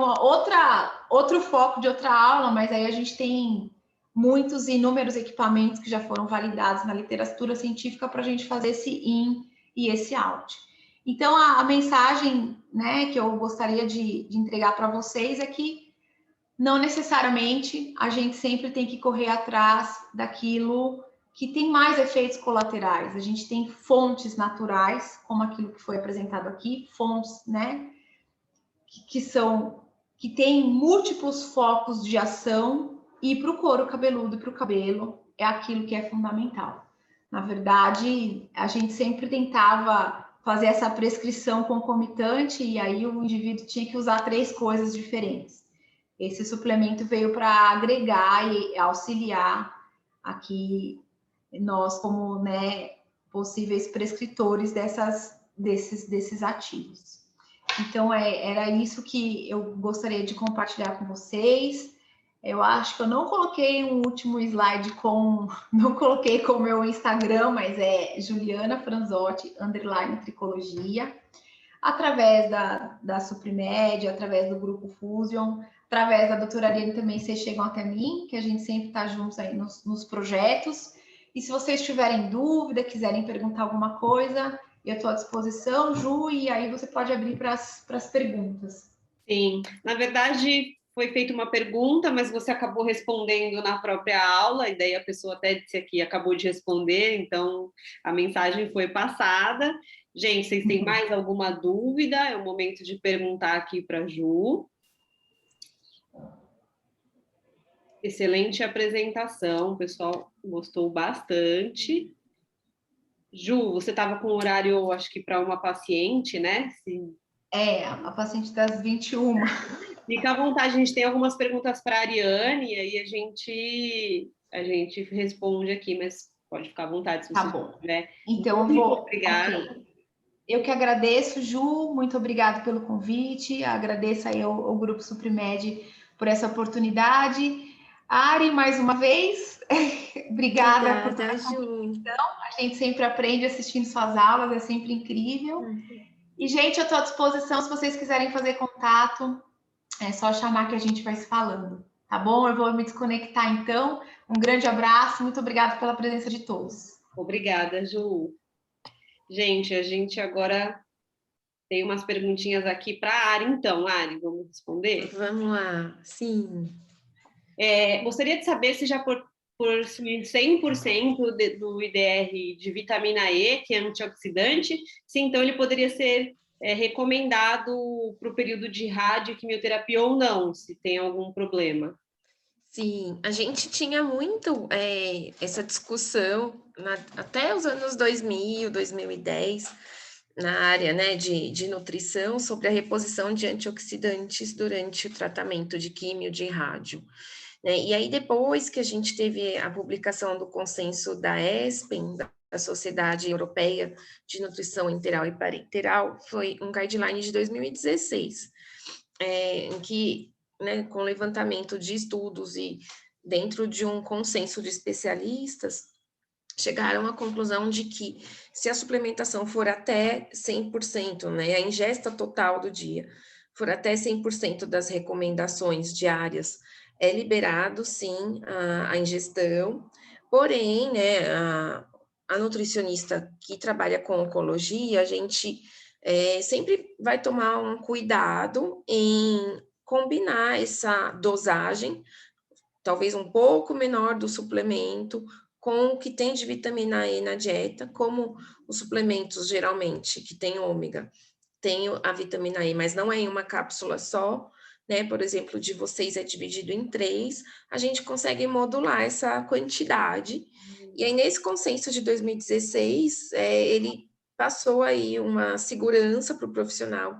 outro foco de outra aula, mas aí a gente tem muitos inúmeros equipamentos que já foram validados na literatura científica para a gente fazer esse IN e esse OUT. Então, a mensagem, né, que eu gostaria de entregar para vocês é que não necessariamente a gente sempre tem que correr atrás daquilo que tem mais efeitos colaterais. A gente tem fontes naturais, como aquilo que foi apresentado aqui, fontes, né, que tem múltiplos focos de ação, e para o couro cabeludo e para o cabelo é aquilo que é fundamental. Na verdade, a gente sempre tentava fazer essa prescrição concomitante, e aí o indivíduo tinha que usar 3 coisas diferentes. Esse suplemento veio para agregar e auxiliar aqui nós como, né, possíveis prescritores desses ativos. Então, era isso que eu gostaria de compartilhar com vocês. Eu acho que eu não coloquei um último slide não coloquei com o meu Instagram, mas é Juliana Franzotti, _tricologia, através da Suprimed, através do Grupo Fusion, através da doutora Ariane também, vocês chegam até mim, que a gente sempre está juntos aí nos projetos. E se vocês tiverem dúvida, quiserem perguntar alguma coisa, eu estou à disposição, Ju, e aí você pode abrir para as perguntas. Sim, na verdade foi feita uma pergunta, mas você acabou respondendo na própria aula, e daí a pessoa até disse aqui, acabou de responder, então a mensagem foi passada. Gente, vocês têm mais alguma dúvida? É o momento de perguntar aqui para a Ju. Excelente apresentação, o pessoal gostou bastante. Ju, você estava com horário, acho que para uma paciente, né? Sim. A paciente das 21. Fica à vontade, a gente tem algumas perguntas para a Ariane, e aí a gente responde aqui, mas pode ficar à vontade se você tiver. Então, eu vou... Obrigada. Okay. Eu que agradeço, Ju, muito obrigada pelo convite, agradeço aí ao Grupo Suprimed por essa oportunidade. Ari, mais uma vez, obrigada por toda a contribuição. A gente sempre aprende assistindo suas aulas, é sempre incrível. E, gente, eu estou à disposição, se vocês quiserem fazer contato, é só chamar que a gente vai se falando, tá bom? Eu vou me desconectar, então. Um grande abraço, muito obrigada pela presença de todos. Obrigada, Ju. Gente, a gente agora tem umas perguntinhas aqui para a Ari, então. Ari, vamos responder? Vamos lá, sim. Gostaria de saber se já por 100% do IDR de vitamina E, que é antioxidante, se então ele poderia ser recomendado para o período de rádio, quimioterapia ou não, se tem algum problema. Sim, a gente tinha muito essa discussão até os anos 2000, 2010, na área, né, de nutrição, sobre a reposição de antioxidantes durante o tratamento de químio, de rádio. Né? E aí, depois que a gente teve a publicação do consenso da ESPEN, da Sociedade Europeia de Nutrição Enteral e Parenteral, foi um guideline de 2016, em que, né, com levantamento de estudos e dentro de um consenso de especialistas, chegaram à conclusão de que se a suplementação for até 100%, né, a ingesta total do dia for até 100% das recomendações diárias, é liberado, sim, a ingestão, porém, né, a nutricionista que trabalha com oncologia, a gente sempre vai tomar um cuidado em combinar essa dosagem, talvez um pouco menor do suplemento, com o que tem de vitamina E na dieta, como os suplementos, geralmente, que tem ômega, tem a vitamina E, mas não é em uma cápsula só, né? Por exemplo, de vocês é dividido em 3, a gente consegue modular essa quantidade. E aí, nesse consenso de 2016, ele passou aí uma segurança para o profissional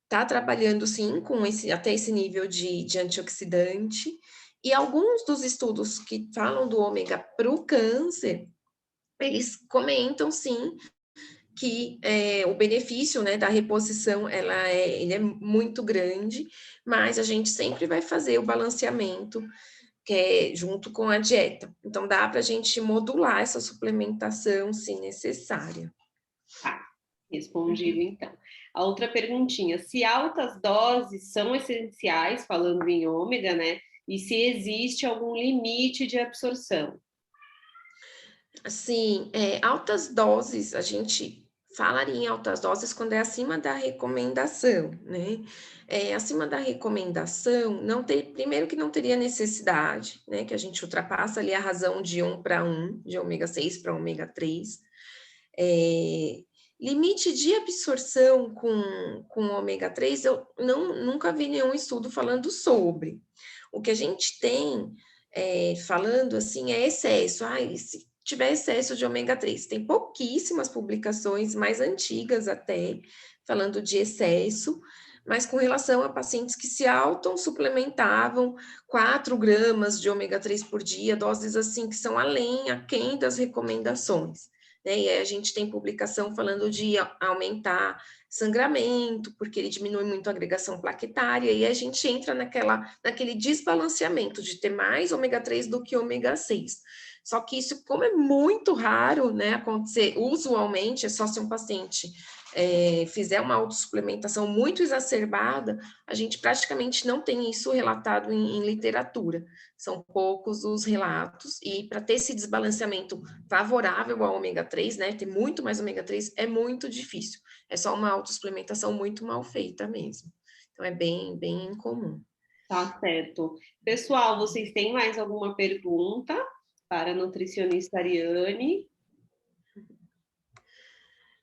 tá trabalhando, sim, com até esse nível de antioxidante. E alguns dos estudos que falam do ômega para o câncer, eles comentam, sim, que o benefício, né, da reposição, ele é muito grande, mas a gente sempre vai fazer o balanceamento, que é junto com a dieta. Então, dá para a gente modular essa suplementação, se necessária. Respondido, então. A outra perguntinha, se altas doses são essenciais, falando em ômega, né? E se existe algum limite de absorção? Assim, altas doses, a gente falaria em altas doses quando é acima da recomendação, né? Acima da recomendação, primeiro que não teria necessidade, né? Que a gente ultrapassa ali a razão de 1:1, de ômega 6 para ômega 3. Limite de absorção com ômega 3, eu nunca vi nenhum estudo falando sobre. O que a gente tem falando assim é excesso. Se tiver excesso de ômega 3, tem pouquíssimas publicações, mais antigas até, falando de excesso, mas com relação a pacientes que se suplementavam 4 gramas de ômega 3 por dia, doses assim que são aquém das recomendações. Né? E aí a gente tem publicação falando de aumentar sangramento, porque ele diminui muito a agregação plaquetária, e a gente entra naquele desbalanceamento de ter mais ômega 3 do que ômega 6. Só que isso, como é muito raro, né, acontecer, usualmente é só se um paciente fizer uma autossuplementação muito exacerbada, a gente praticamente não tem isso relatado em literatura. São poucos os relatos, e para ter esse desbalanceamento favorável ao ômega 3, né, ter muito mais ômega 3 é muito difícil. É só uma autossuplementação muito mal feita mesmo. Então, é bem, bem incomum. Tá certo. Pessoal, vocês têm mais alguma pergunta para a nutricionista Ariane?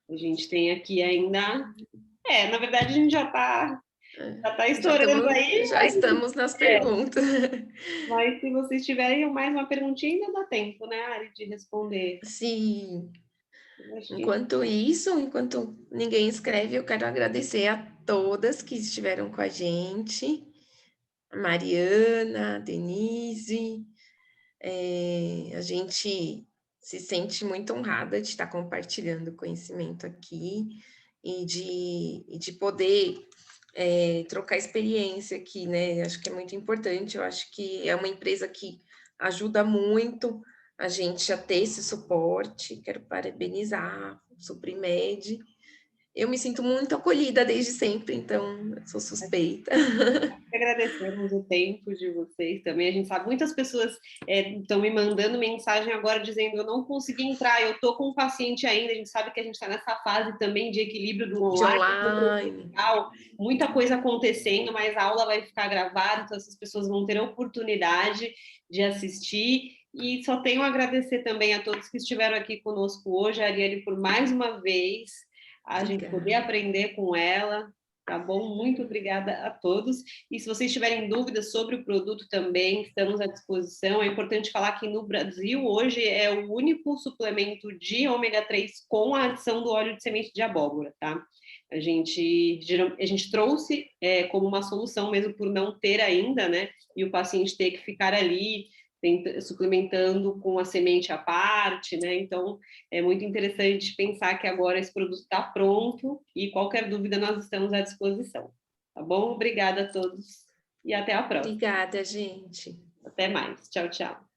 A gente tem aqui ainda... na verdade, a gente já está estourando aí. Já estamos nas perguntas. Mas se vocês tiverem mais uma perguntinha, ainda dá tempo, né, Ari, de responder. Sim. Enquanto ninguém escreve, eu quero agradecer a todas que estiveram com a gente. A Mariana, a Denise. A gente se sente muito honrada de estar compartilhando conhecimento aqui e de poder trocar experiência aqui, né? Acho que é muito importante. Eu acho que é uma empresa que ajuda muito a gente a ter esse suporte. Quero parabenizar o Suprimed. Eu me sinto muito acolhida desde sempre, então sou suspeita. Agradecemos o tempo de vocês também. A gente sabe, muitas pessoas estão me mandando mensagem agora dizendo: eu não consegui entrar, eu estou com um paciente ainda. A gente sabe que a gente está nessa fase também de equilíbrio do online. Muita coisa acontecendo, mas a aula vai ficar gravada, então essas pessoas vão ter a oportunidade de assistir. E só tenho a agradecer também a todos que estiveram aqui conosco hoje, a Ariane, por mais uma vez, a gente poder aprender com ela. Tá bom? Muito obrigada a todos. E se vocês tiverem dúvidas sobre o produto também, estamos à disposição. É importante falar que no Brasil, hoje, é o único suplemento de ômega 3 com a adição do óleo de semente de abóbora, tá? A gente trouxe como uma solução mesmo por não ter ainda, né? E o paciente ter que ficar ali suplementando com a semente à parte, né? Então, é muito interessante pensar que agora esse produto está pronto e qualquer dúvida nós estamos à disposição. Tá bom? Obrigada a todos e até a próxima. Obrigada, gente. Até mais. Tchau, tchau.